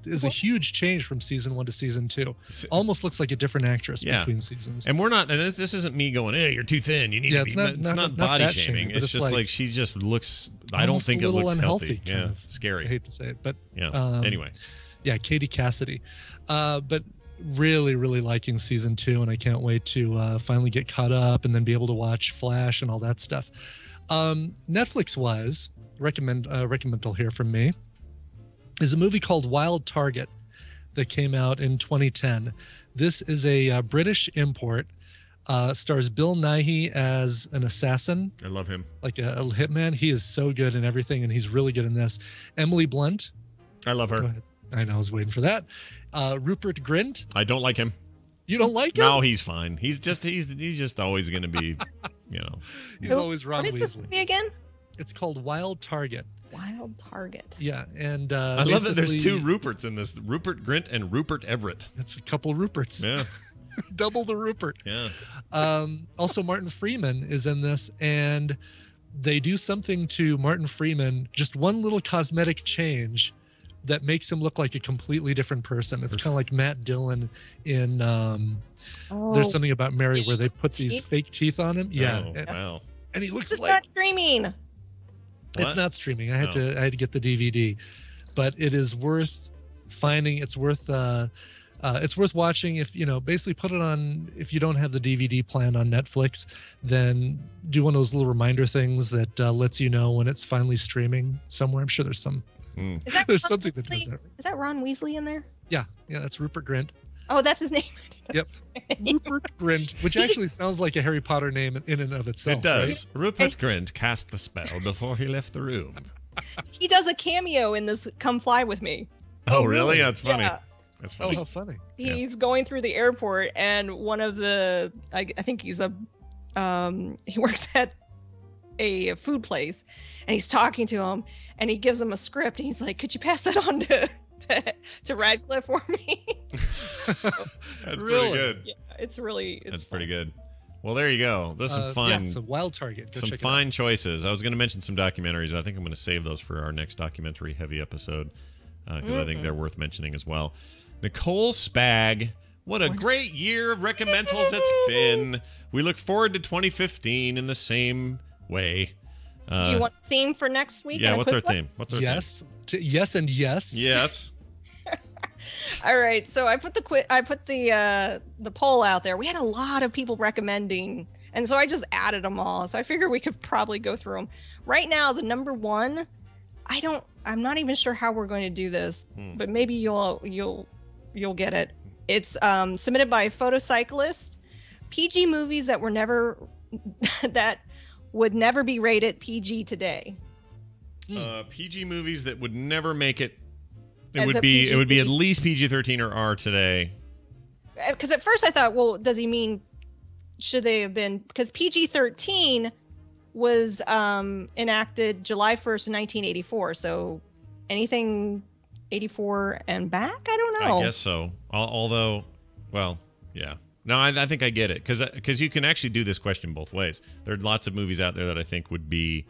is a huge change from season 1 to season 2. Almost looks like a different actress between seasons. And we're not, and this isn't me going, hey, you're too thin. You need to be, it's not body shaming. It's just like she just looks, I don't think it looks healthy. Yeah. Scary. I hate to say it, but anyway. Yeah. Katie Cassidy. But really, really liking season 2. And I can't wait to finally get caught up and then be able to watch Flash and all that stuff. Netflix wise, recommendal here from me is a movie called Wild Target that came out in 2010. This is a British import. Stars Bill Nighy as an assassin. I love him. Like a hitman. He is so good in everything, and he's really good in this. Emily Blunt. I love her. I know, I was waiting for that. Rupert Grint. I don't like him. You don't like him? No, he's fine. He's just always going to be, He's always Ron Weasley. What is this movie again? It's called Wild Target. Wild Target. Yeah, and I love that there's 2 Ruperts in this: Rupert Grint and Rupert Everett. That's a couple Ruperts. Yeah, double the Rupert. Yeah. Also, Martin Freeman is in this, and they do something to Martin Freeman, just one little cosmetic change that makes him look like a completely different person. It's kind of like Matt Dillon in There's Something About Mary, where they put these fake teeth on him. Yeah. Oh, wow. And he looks it's like not streaming. It's not streaming. I had to get the DVD, but it is worth finding. It's worth watching. If basically put it on. If you don't have the DVD plan on Netflix, then do one of those little reminder things that lets you know when it's finally streaming somewhere. I'm sure there's some. There's something that does that. Is that Ron Weasley in there? Yeah, that's Rupert Grint. Oh, that's his name. Yep. Rupert Grint, which actually sounds like a Harry Potter name in and of itself. It does. Right? Rupert Grint cast the spell before he left the room. He does a cameo in this Come Fly With Me. Oh, really? That's funny. Yeah. That's funny. Oh, how funny. He's going through the airport, and one of the, I think he's he works at a food place, and he's talking to him, and he gives him a script, and he's like, could you pass that on to Radcliffe for me? That's pretty good. Yeah, it's That's pretty good. Well, there you go. There's some fun. So Wild Target. Go some check fine choices. I was going to mention some documentaries, but I think I'm going to save those for our next documentary heavy episode because I think they're worth mentioning as well. Nicole Spag. What a great year of recommendals it's been. We look forward to 2015 in the same way. Do you want a theme for next week? Yeah, what's our theme? Yes and yes. Yes. All right, so I put the poll out there. We had a lot of people recommending, and so I just added them all. So I figured we could probably go through them. Right now, the number one, I'm not even sure how we're going to do this, but maybe you'll get it. It's submitted by Photocyclist. PG movies that were never that would never be rated PG today. PG movies that would never make it. It As would a be PG. at least PG-13 or R today. Because at first I thought, well, does he mean should they have been? Because PG-13 was enacted July 1st, 1984. So anything 84 and back? I don't know. I guess so. Although, well, yeah. No, I think I get it because you can actually do this question both ways. There are lots of movies out there that I think would be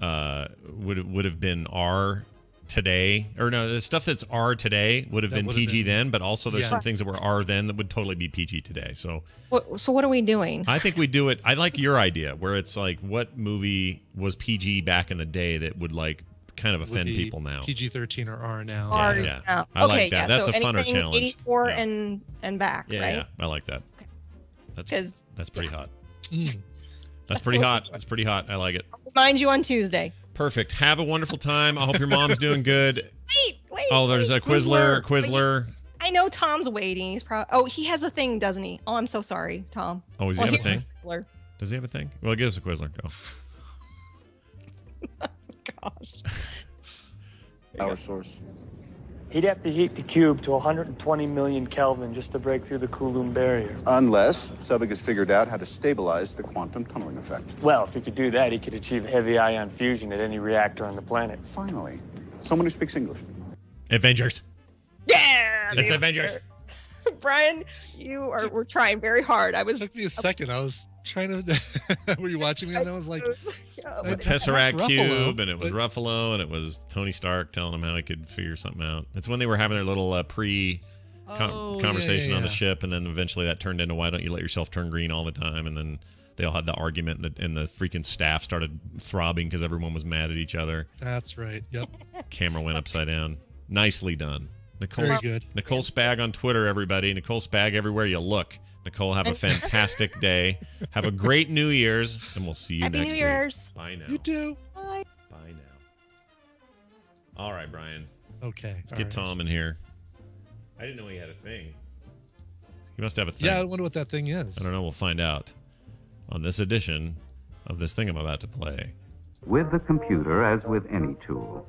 would have been R today, or no, the stuff that's R today would have been PG then, but also there's some things that were R then that would totally be PG today. So what are we doing? I think we do it. I like your idea where it's like, what movie was PG back in the day that would like kind of offend people now? PG-13 or R now. R yeah. now. I like that. That's so a funner anything challenge. 84 and back, yeah, right? Yeah, I like that. Okay. That's pretty hot. That's pretty hot. That's pretty hot. I like it. I'll remind you on Tuesday. Perfect. Have a wonderful time. I hope your mom's doing good. Wait. Oh, there's a Quizler. I know Tom's waiting. He's probably. Oh, he has a thing, doesn't he? Oh, I'm so sorry, Tom. Oh, does he have a thing? Quizler. Does he have a thing? Well, give us a Quizler. Go. Gosh. Power source. He'd have to heat the cube to 120 million Kelvin just to break through the Coulomb barrier. Unless Sebig has figured out how to stabilize the quantum tunneling effect. Well, if he could do that, he could achieve heavy ion fusion at any reactor on the planet. Finally, someone who speaks English. Avengers. Yeah. It's Avengers. Brian, we're trying very hard. It took me a second. I was trying to. Were you watching me? And I was like, The Tesseract Cube, and it was Ruffalo, and it was Tony Stark telling him how he could figure something out. It's when they were having their little conversation on the ship, and then eventually that turned into, why don't you let yourself turn green all the time? And then they all had the argument, and the freaking staff started throbbing because everyone was mad at each other. That's right. Yep. Camera went upside down. Nicely done. Nicole, Very good. Nicole Spag on Twitter, everybody. Nicole Spag everywhere you look. Nicole, have a fantastic day. Have a great New Year's, and we'll see you Happy next New Year's. week. Bye now. You too. Bye. Bye now. All right, Brian. Okay. Let's get Tom in here. I didn't know he had a thing. He must have a thing. Yeah, I wonder what that thing is. I don't know. We'll find out on this edition of this thing I'm about to play. With the computer, as with any tool,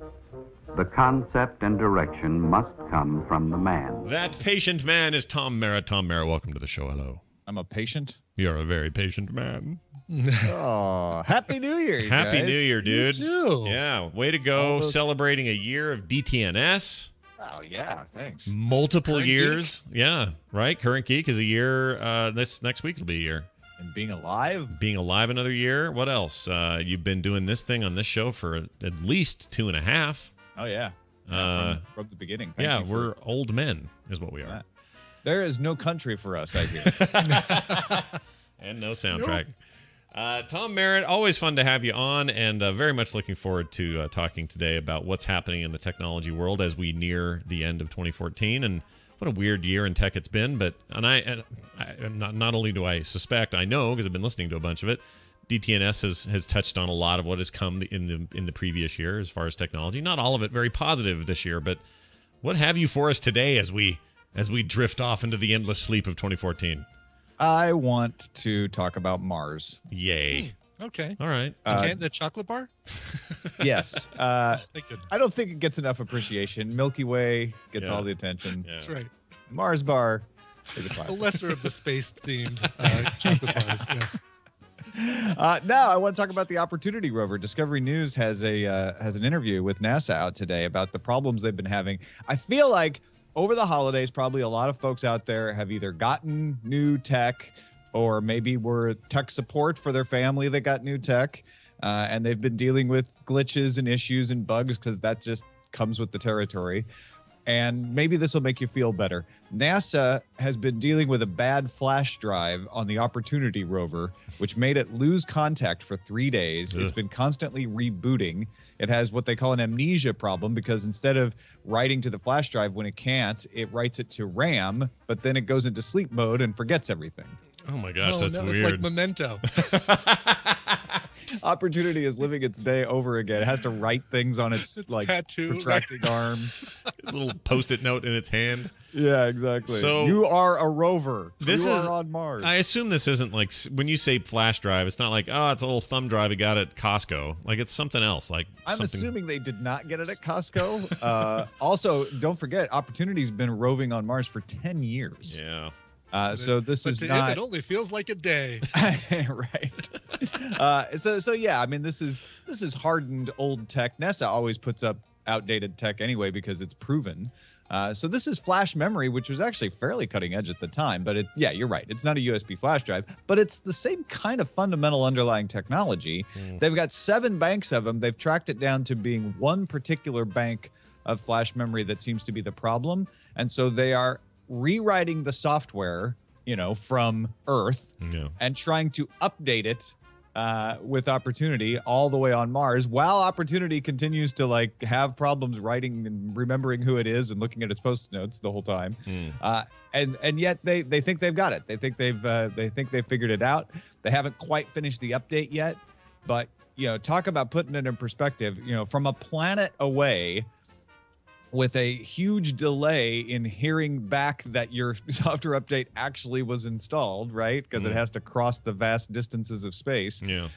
the concept and direction must come from the man. That patient man is Tom Merritt. Tom Merritt, welcome to the show. Hello. I'm a patient? You're a very patient man. Oh, Happy New Year, you Happy guys. New Year, dude. You too. Yeah, way to go. Celebrating a year of DTNS. Oh, yeah, thanks. Multiple Current years. Geek. Yeah, right. Current Geek is a year. This next week will be a year. And being alive? Being alive another year. What else? You've been doing this thing on this show for at least 2.5. Oh, yeah. From the beginning. Thank you we're old men is what we are. There is no country for us, I hear. And no soundtrack. Tom Merritt, always fun to have you on, and very much looking forward to talking today about what's happening in the technology world as we near the end of 2014. And what a weird year in tech it's been. But not only do I suspect, I know because I've been listening to a bunch of it. DTNS has touched on a lot of what has come in the previous year as far as technology. Not all of it very positive this year, but what have you for us today as we drift off into the endless sleep of 2014? I want to talk about Mars. Yay. Okay. All right. The chocolate bar? Yes. Thank goodness. I don't think it gets enough appreciation. Milky Way gets all the attention. That's right. Mars bar is a The classic. lesser of the space-themed chocolate bars, yes. Now I want to talk about the Opportunity rover. Discovery News has an interview with NASA out today about the problems they've been having. I feel like over the holidays, probably a lot of folks out there have either gotten new tech or maybe were tech support for their family that got new tech, and they've been dealing with glitches and issues and bugs because that just comes with the territory. And maybe this will make you feel better. NASA has been dealing with a bad flash drive on the Opportunity rover, which made it lose contact for 3 days. It's been constantly rebooting. It has what they call an amnesia problem because instead of writing to the flash drive when it can't, it writes it to RAM, but then it goes into sleep mode and forgets everything. Oh my gosh, that's weird. It's like Memento. Opportunity is living its day over again. It has to write things on its like tattoo, protracting arm. A little post-it note in its hand. Yeah, exactly. So you are a rover. This you is are on Mars. I assume this isn't like when you say flash drive, it's not like, oh, it's a little thumb drive you got at Costco. Like it's something else. Like I'm something... assuming they did not get it at Costco. Also, don't forget, Opportunity's been roving on Mars for 10 years. Yeah. So this is to not. him, it only feels like a day. Right. So yeah, I mean, this is hardened old tech. NASA always puts up outdated tech anyway because it's proven. So this is flash memory, which was actually fairly cutting edge at the time. But yeah, you're right. It's not a USB flash drive, but it's the same kind of fundamental underlying technology. They've got 7 banks of them. They've tracked it down to being one particular bank of flash memory that seems to be the problem. And so they are rewriting the software, from Earth and trying to update it with Opportunity all the way on Mars, while Opportunity continues to have problems writing and remembering who it is and looking at its post-it notes the whole time. And yet they think they've got it. They think they've figured it out. They haven't quite finished the update yet, but talk about putting it in perspective. From a planet away, with a huge delay in hearing back that your software update actually was installed, right? Because it has to cross the vast distances of space. Yeah.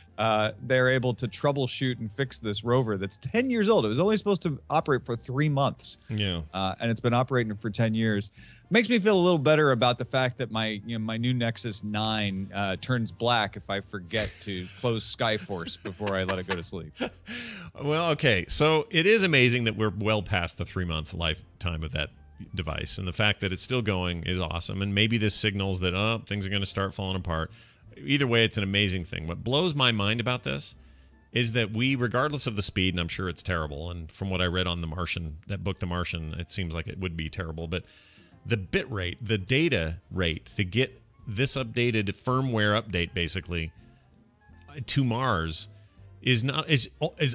They're able to troubleshoot and fix this rover that's 10 years old. It was only supposed to operate for 3 months. Yeah. And it's been operating for 10 years. Makes me feel a little better about the fact that my new Nexus 9 turns black if I forget to close Skyforce before I let it go to sleep. Well, okay. So it is amazing that we're well past the 3-month lifetime of that device. And the fact that it's still going is awesome. And maybe this signals that, things are going to start falling apart. Either way, it's an amazing thing. What blows my mind about this is that we, regardless of the speed, and I'm sure it's terrible, and from what I read on The Martian, that book, The Martian, it seems like it would be terrible, but the bit rate, the data rate to get this updated firmware update basically to Mars is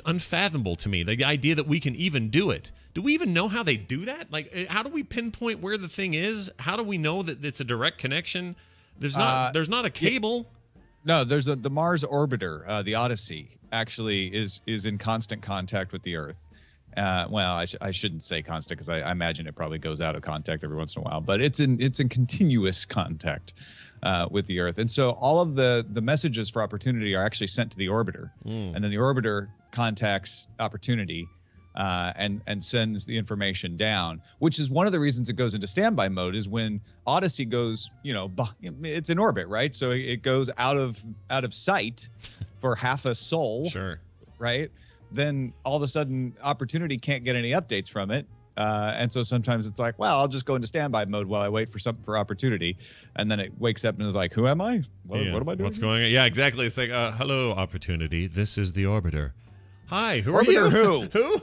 unfathomable to me. The idea that we can even do it. Do we even know how they do that? Like, how do we pinpoint where the thing is? How do we know that it's a direct connection? There's not a cable. No, there's the Mars orbiter, the Odyssey, actually is in constant contact with the Earth. Well, I shouldn't say constant because I imagine it probably goes out of contact every once in a while, but it's in continuous contact with the Earth. And so all of the messages for Opportunity are actually sent to the orbiter, and then the orbiter contacts Opportunity and sends the information down, which is one of the reasons it goes into standby mode. Is when Odyssey goes, it's in orbit, right? So it goes out of sight for half a sol, sure, right? Then all of a sudden Opportunity can't get any updates from it. And so sometimes it's like, well, I'll just go into standby mode while I wait for Opportunity. And then it wakes up and is like, who am I? What am I doing? What's going on? Yeah, exactly. It's like, hello, Opportunity. This is the orbiter. Hi, who are you? Who?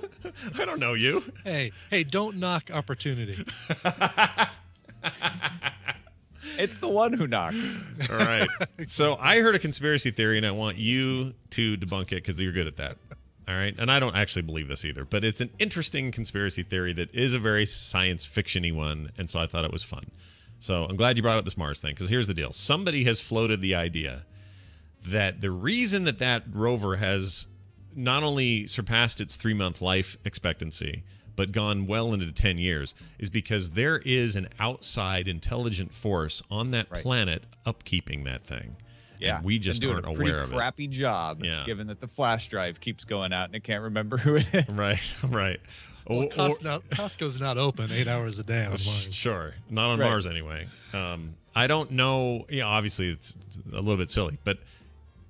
I don't know you. Hey, don't knock Opportunity. It's the one who knocks. All right. So I heard a conspiracy theory, and I want you to debunk it because you're good at that. All right. And I don't actually believe this either, but it's an interesting conspiracy theory that is a very science fiction-y one. And so I thought it was fun. So I'm glad you brought up this Mars thing, because here's the deal. Somebody has floated the idea that the reason that rover has not only surpassed its 3-month life expectancy, but gone well into 10 years, is because there is an outside intelligent force on that planet upkeeping that thing. Yeah, and we just aren't aware of it. Doing a pretty crappy job, given that the flash drive keeps going out and it can't remember who it is. Right. Well, Costco's not open 8 hours a day on Mars. Sure, not on Mars anyway. I don't know. Yeah, obviously it's a little bit silly, but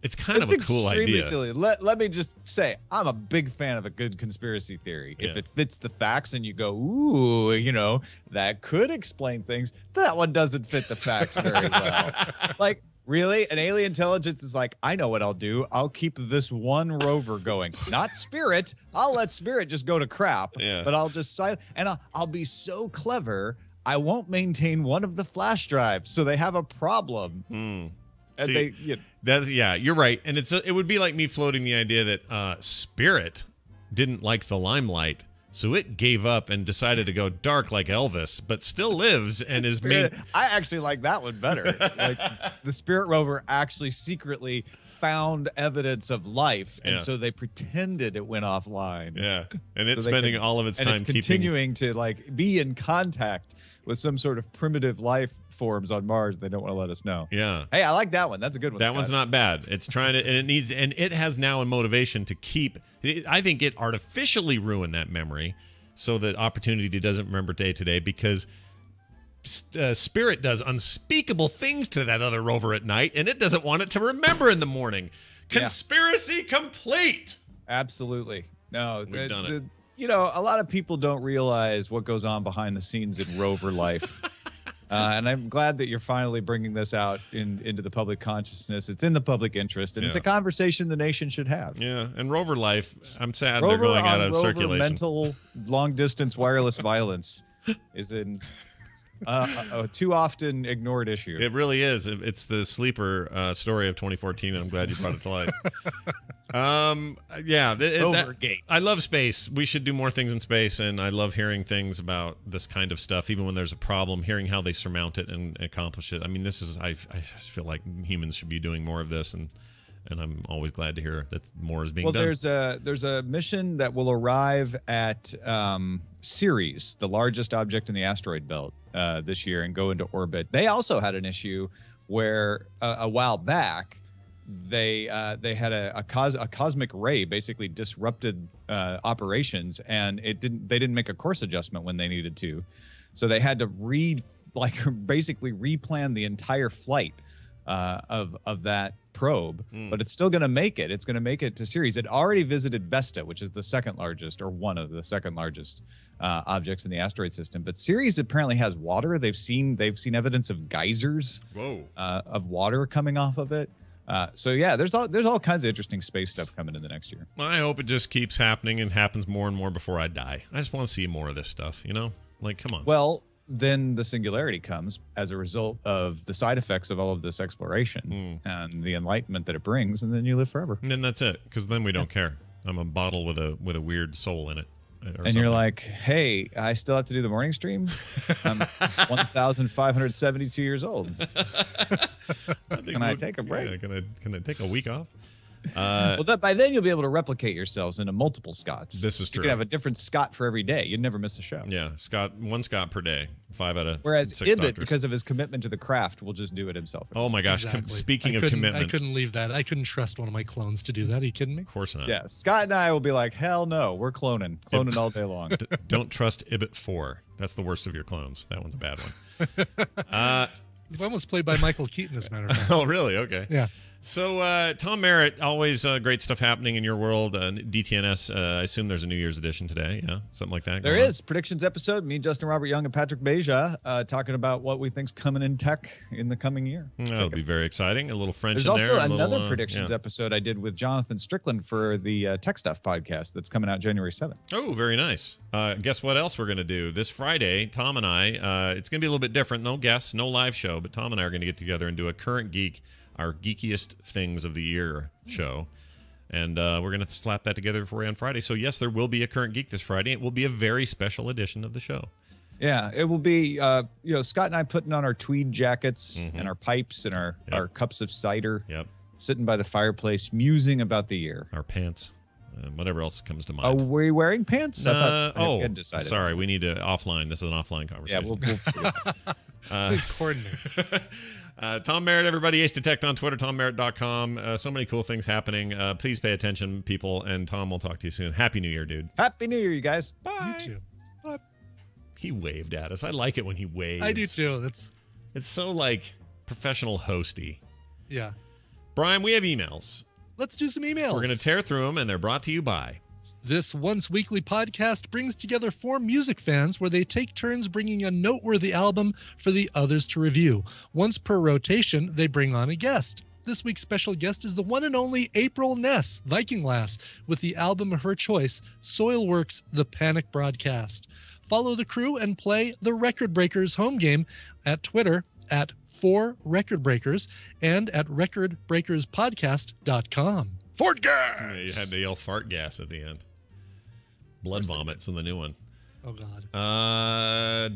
it's kind of a cool idea. Silly. Let me just say, I'm a big fan of a good conspiracy theory. If it fits the facts and you go, ooh, that could explain things. That one doesn't fit the facts very well. Like, really? An alien intelligence is like, I know what I'll do. I'll keep this one rover going. Not Spirit. I'll let Spirit just go to crap. Yeah. But I'll just and I'll be so clever, I won't maintain one of the flash drives, so they have a problem. And see, you're right. And it would be like me floating the idea that Spirit didn't like the limelight, so it gave up and decided to go dark like Elvis, but still lives and is made. I actually like that one better. Like, the Spirit rover actually secretly found evidence of life, and so they pretended it went offline. Yeah, and it's spending all of its time continuing to like be in contact with some sort of primitive life forms on Mars. They don't want to let us know. Yeah. Hey, I like that one. That's a good one. That one's not bad. It's trying to, and it has now a motivation to keep. I think it artificially ruined that memory, so that Opportunity doesn't remember day to day, because Spirit does unspeakable things to that other rover at night, and it doesn't want it to remember in the morning. Conspiracy complete. Absolutely. No, we've done it. A lot of people don't realize what goes on behind the scenes in rover life. And I'm glad that you're finally bringing this out into the public consciousness. It's in the public interest, and it's a conversation the nation should have. Yeah, and rover life, I'm sad they're going out of circulation. Mental long-distance wireless violence is in a too often ignored issue. It really is. It's the sleeper story of 2014, and I'm glad you brought it to light. Overgate. I love space. We should do more things in space, and I love hearing things about this kind of stuff, even when there's a problem, hearing how they surmount it and accomplish it. I mean, I feel like humans should be doing more of this, and I'm always glad to hear that more is being done. Well, there's a mission that will arrive at Ceres, the largest object in the asteroid belt, this year, and go into orbit. They also had an issue where a while back they had a cosmic ray basically disrupted operations, and they didn't make a course adjustment when they needed to, so they had to basically replan the entire flight of that probe. But it's still going to make it. It's going to make it to Ceres. It already visited Vesta, which is the second largest, or one of the second largest objects in the asteroid system. But Ceres apparently has water. They've seen evidence of geysers of water coming off of it. So yeah, there's all kinds of interesting space stuff coming in the next year. I hope it just keeps happening and happens more and more before I die. I just want to see more of this stuff, Like, come on. Well, then the singularity comes as a result of the side effects of all of this exploration and the enlightenment that it brings, and then you live forever. And then that's it, because then we don't care. I'm a bottle with a weird soul in it. And you're like, hey, I still have to do the morning stream. I'm 1,572 years old. Can I take a break? Yeah, can I take a week off? Well, by then you'll be able to replicate yourselves into multiple Scotts. This is You true. can have a different Scott for every day. You'd never miss a show. Yeah, one Scott per day, 5 out of Whereas 6 Ibbott, doctors. because of his commitment to the craft, will just do it himself. Oh my gosh! Exactly. Speaking I of couldn't- commitment, I couldn't leave that. I couldn't trust one of my clones to do that. Are you kidding me? Of course not. Yeah, Scott and I will be like, hell no, we're cloning all day long. Don't trust Ibbott 4. That's the worst of your clones. That one's a bad one. It's almost played by Michael Keaton, as a matter of fact. Oh, really? Okay. Yeah. So, Tom Merritt, always great stuff happening in your world. DTNS, I assume there's a New Year's edition today. Yeah, something like that. There going on? is predictions episode. Me, Justin Robert Young, and Patrick Beja talking about what we think's coming in tech in the coming year. That'll be very exciting. A little French There's in also there. another predictions episode I did with Jonathan Strickland for the Tech Stuff podcast that's coming out January 7th. Oh, very nice. Guess what else we're going to do? This Friday, Tom and I, it's going to be a little bit different. No guests, no live show, but Tom and I are going to get together and do a Current Geek, our geekiest things of the year show. And we're going to slap that together for you on Friday. So, yes, there will be a Current Geek this Friday. It will be a very special edition of the show. Yeah, it will be, Scott and I putting on our tweed jackets and our pipes and our cups of cider. Yep. Sitting by the fireplace, musing about the year. Our pants. Whatever else comes to Are mind. we wearing pants? I thought I hadn't decided. Sorry. We need to offline. This is an offline conversation. Yeah, Please coordinate. Tom Merritt, everybody. Ace Detect on Twitter, TomMerritt.com. So many cool things happening. Please pay attention, people. And Tom, we'll talk to you soon. Happy New Year, dude. Happy New Year, you guys. Bye. You too. Bye. He waved at us. I like it when he waves. I do too. It's so like professional hosty. Yeah. Brian, we have emails. Let's do some emails. We're going to tear through them, and they're brought to you by. This once weekly podcast brings together 4 music fans where they take turns bringing a noteworthy album for the others to review. Once per rotation, they bring on a guest. This week's special guest is the one and only April Ness, Viking Lass, with the album of her choice, Soilworks' The Panic Broadcast. Follow the crew and play the Record Breakers home game at Twitter at 4recordbreakers and at recordbreakerspodcast.com. Fart gas! You had to yell fart gas at the end. Blood vomits in the new one. Oh, God.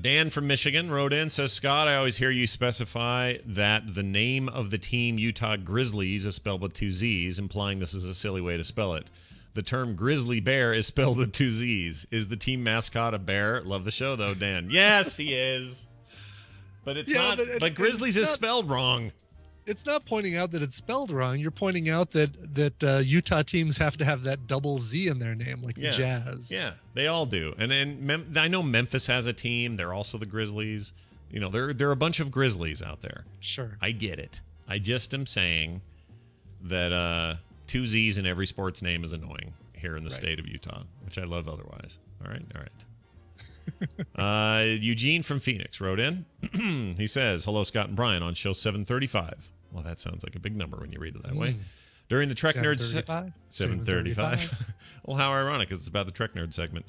Dan from Michigan wrote in, says, Scott, I always hear you specify that the name of the team Utah Grizzlies is spelled with 2 Z's, implying this is a silly way to spell it. The term grizzly bear is spelled with 2 Z's. Is the team mascot a bear? Love the show, though, Dan. Yes, he is. But it's not. But Grizzlies is spelled wrong. It's not pointing out that it's spelled wrong. You're pointing out that Utah teams have to have that double Z in their name, like the Jazz. Yeah, they all do. And I know Memphis has a team. They're also the Grizzlies. You know, there are a bunch of Grizzlies out there. Sure. I get it. I just am saying that 2 Z's in every sports name is annoying here in the state of Utah, which I love otherwise. All right. Eugene from Phoenix wrote in. He says, hello, Scott and Brian on show 735. Well, that sounds like a big number when you read it that way. During the Trek Nerds... 735. Well, how ironic, because it's about the Trek Nerd segment.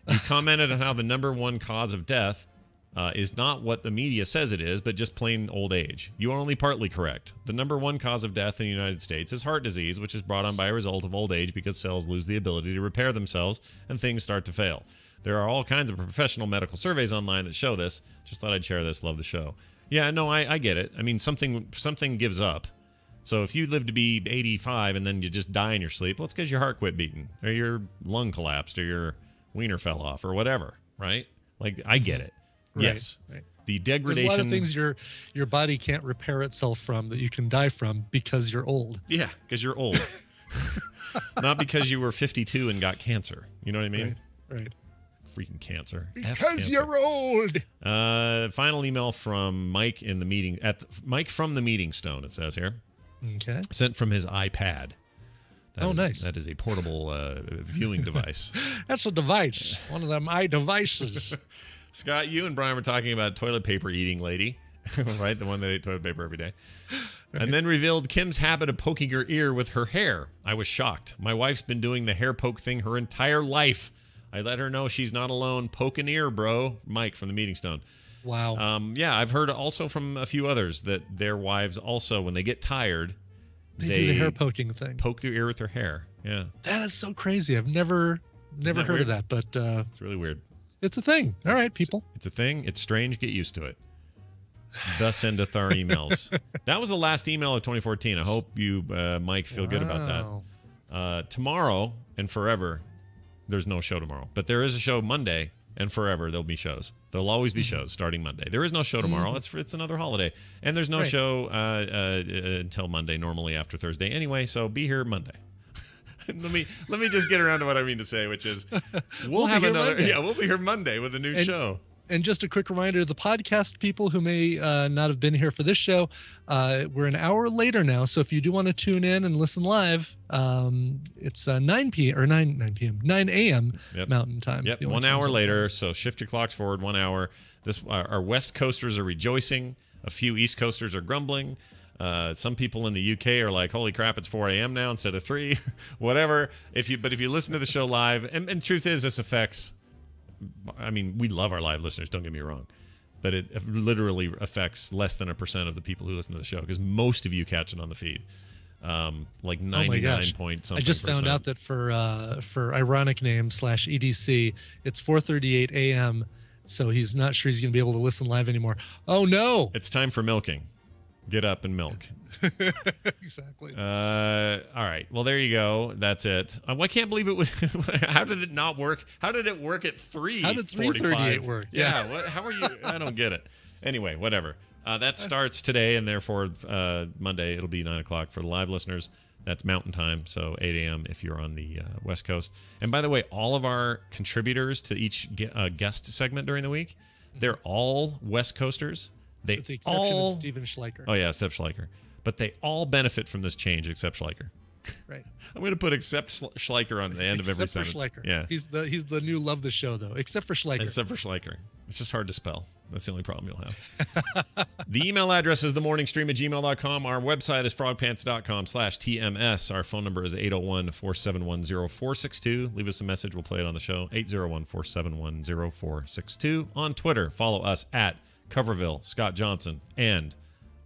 You commented on how the number one cause of death is not what the media says it is, but just plain old age. You are only partly correct. The number one cause of death in the United States is heart disease, which is brought on by a result of old age because cells lose the ability to repair themselves and things start to fail. There are all kinds of professional medical surveys online that show this. Just thought I'd share this. Love the show. Yeah, no, I get it. I mean, something gives up. So if you live to be 85 and then you just die in your sleep, well, it's because your heart quit beating, or your lung collapsed, or your wiener fell off, or whatever, right? Like, I get it. Right, yes. right. The degradation. There's a lot of things your body can't repair itself from that you can die from because you're old. Yeah, because you're old. Not because you were 52 and got cancer. You know what I mean? Right. Freaking cancer. Because you're old. Final email from Mike in the meeting Mike from the Meeting Stone. It says here. Okay. Sent from his iPad. Nice. That is a portable viewing device. That's a device. One of them devices. Scott, you and Brian were talking about toilet paper eating lady, Right? The one that ate toilet paper every day. And then revealed Kim's habit of poking her ear with her hair. I was shocked. My wife's been doing the hair poke thing her entire life. I let her know she's not alone. Poke an ear, bro. Mike from the Meeting Stone. Wow. Yeah, I've heard also from a few others that their wives also, when they get tired, they do the hair poking thing. Poke their ear with their hair. Yeah. That is so crazy. I've never heard of that, but it's really weird. It's a thing. All right, people. It's a thing. It's strange. Get used to it. Thus endeth our emails. That was the last email of 2014. I hope you, Mike, feel good about that. Tomorrow and forever, there's no show tomorrow. But there is a show Monday, and forever there'll be shows. There'll always be shows starting Monday. There is no show tomorrow. It's another holiday. And there's no show until Monday, normally after Thursday anyway, so be here Monday. let me just get around to what I mean to say, which is we'll have another Monday. Yeah, we'll be here Monday with a new show. And just a quick reminder to the podcast people who may not have been here for this show, we're an hour later now. So if you do want to tune in and listen live, it's 9 a.m. Mountain Time. Yep, 1 hour later. So shift your clocks forward 1 hour. Our West Coasters are rejoicing. A few East Coasters are grumbling. Some people in the UK are like, holy crap, it's 4 a.m. now instead of 3. Whatever. If you listen to the show live, and truth is, this affects... I mean, we love our live listeners, don't get me wrong, but it literally affects less than 1% of the people who listen to the show, because most of you catch it on the feed. Like 99 point something. I just found out that for Ironic Name /EDC, it's 4:38 a.m. So he's not sure he's going to be able to listen live anymore. Oh no! It's time for milking. Get up and milk. Exactly. All right. Well, there you go. That's it. I can't believe it was. How did it not work? How did it work at 3:45? How did 3:38 work? Yeah. How are you? I don't get it. Anyway, whatever. That starts today, and therefore Monday it'll be 9 o'clock for the live listeners. That's Mountain Time, so 8 a.m. if you're on the West Coast. And by the way, all of our contributors to each guest segment during the week, they're all West Coasters. With the exception of Steven Schleicher. Oh, yeah, except Schleicher. But they all benefit from this change except Schleicher. Right. I'm going to put except Schleicher on the end of every sentence. Except for Schleicher. Yeah. He's the new love the show, though. Except for Schleicher. Except for Schleicher. It's just hard to spell. That's the only problem you'll have. The email address is themorningstream@gmail.com. Our website is frogpants.com/TMS. Our phone number is 801-471-0462. Leave us a message. We'll play it on the show. 801-471-0462. On Twitter, follow us at Coverville, Scott Johnson, and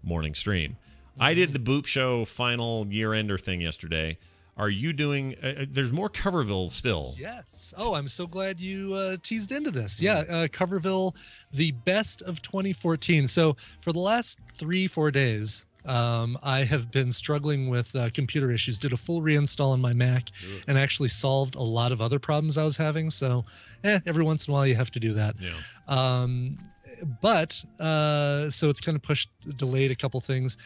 Morning Stream. I did the Boop Show final year-ender thing yesterday. Are you doing... there's more Coverville still. Yes. Oh, I'm so glad you teased into this. Yeah, Coverville, the best of 2014. So for the last 3-4 days, I have been struggling with computer issues. Did a full reinstall on my Mac and actually solved a lot of other problems I was having. So every once in a while you have to do that. Yeah. So it's kind of delayed a couple things.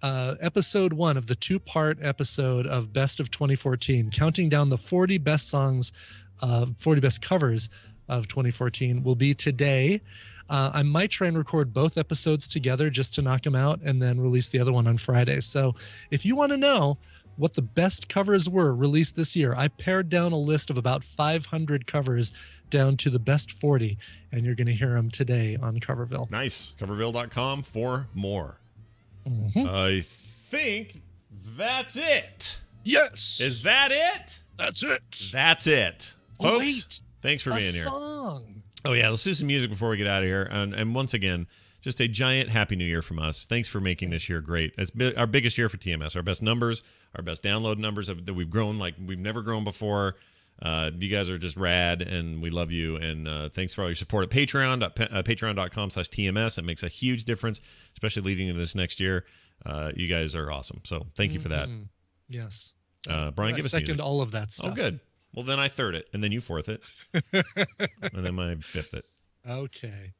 Episode 1 of the 2-part episode of Best of 2014, counting down the 40 best songs, 40 best covers of 2014, will be today. I might try and record both episodes together just to knock them out and then release the other one on Friday. So if you want to know what the best covers were released this year, I pared down a list of about 500 covers down to the best 40, and you're going to hear them today on Coverville. Nice. Coverville.com for more. Mm-hmm. I think that's it. Yes. Is that it? That's it. That's it. Folks, oh, wait. Thanks for being here. Song. Oh, yeah. Let's do some music before we get out of here. And once again, just a giant Happy New Year from us. Thanks for making this year great. It's our biggest year for TMS. Our best numbers, our best download numbers that we've grown like we've never grown before. You guys are just rad, and we love you. And thanks for all your support at Patreon, patreon.com/TMS. It makes a huge difference, especially leading into this next year. You guys are awesome. So thank you for that. Yes. Brian, give us second music. all of that stuff. Oh, good. Well, then I third it, and then you fourth it, and then my fifth it. Okay.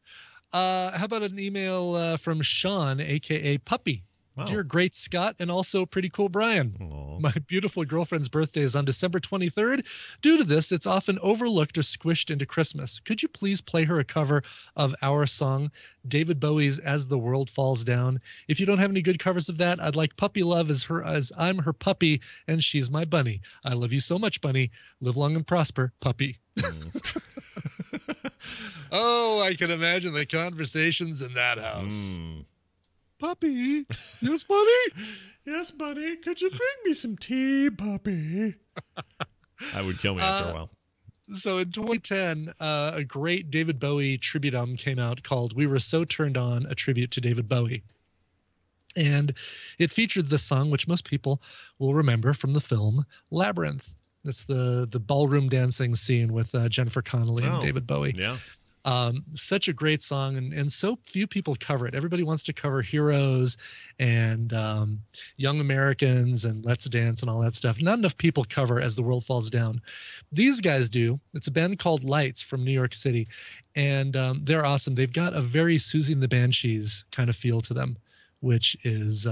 How about an email from Sean, a.k.a. Puppy? Wow. Dear great Scott, and also pretty cool Brian. Aww. My beautiful girlfriend's birthday is on December 23rd. Due to this, it's often overlooked or squished into Christmas. Could you please play her a cover of our song, David Bowie's As the World Falls Down? If you don't have any good covers of that, I'd like Puppy Love as I'm her puppy and she's my bunny. I love you so much, bunny. Live long and prosper, puppy. Oh, I can imagine the conversations in that house. Puppy. Yes, buddy? Yes, buddy. Could you bring me some tea, puppy? That would kill me after a while. So in 2010, a great David Bowie tribute album came out called We Were So Turned On, a tribute to David Bowie. And it featured the song, which most people will remember from the film Labyrinth. It's the ballroom dancing scene with Jennifer Connelly and David Bowie. Yeah. Such a great song, and so few people cover it. Everybody wants to cover Heroes and Young Americans and Let's Dance and all that stuff. Not enough people cover As the World Falls Down. These guys do. It's a band called Lights from New York City, and they're awesome. They've got a very Susie and the Banshees kind of feel to them, which is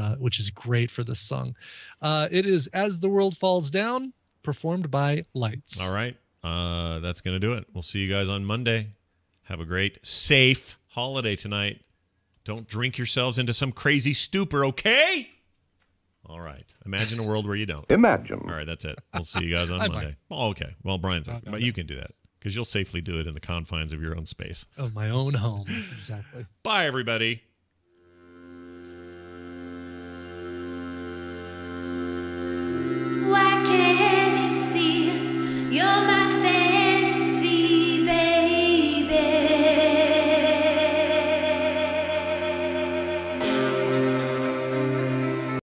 great for this song. It is As the World Falls Down, performed by Lights. All right. That's going to do it. We'll see you guys on Monday. Have a great, safe holiday tonight. Don't drink yourselves into some crazy stupor, okay? All right. Imagine a world where you don't. Imagine. All right, that's it. We'll see you guys on Monday. Oh, okay. Well, Brian's on. But you can do that because you'll safely do it in the confines of your own space. Of my own home. Exactly. Bye, everybody.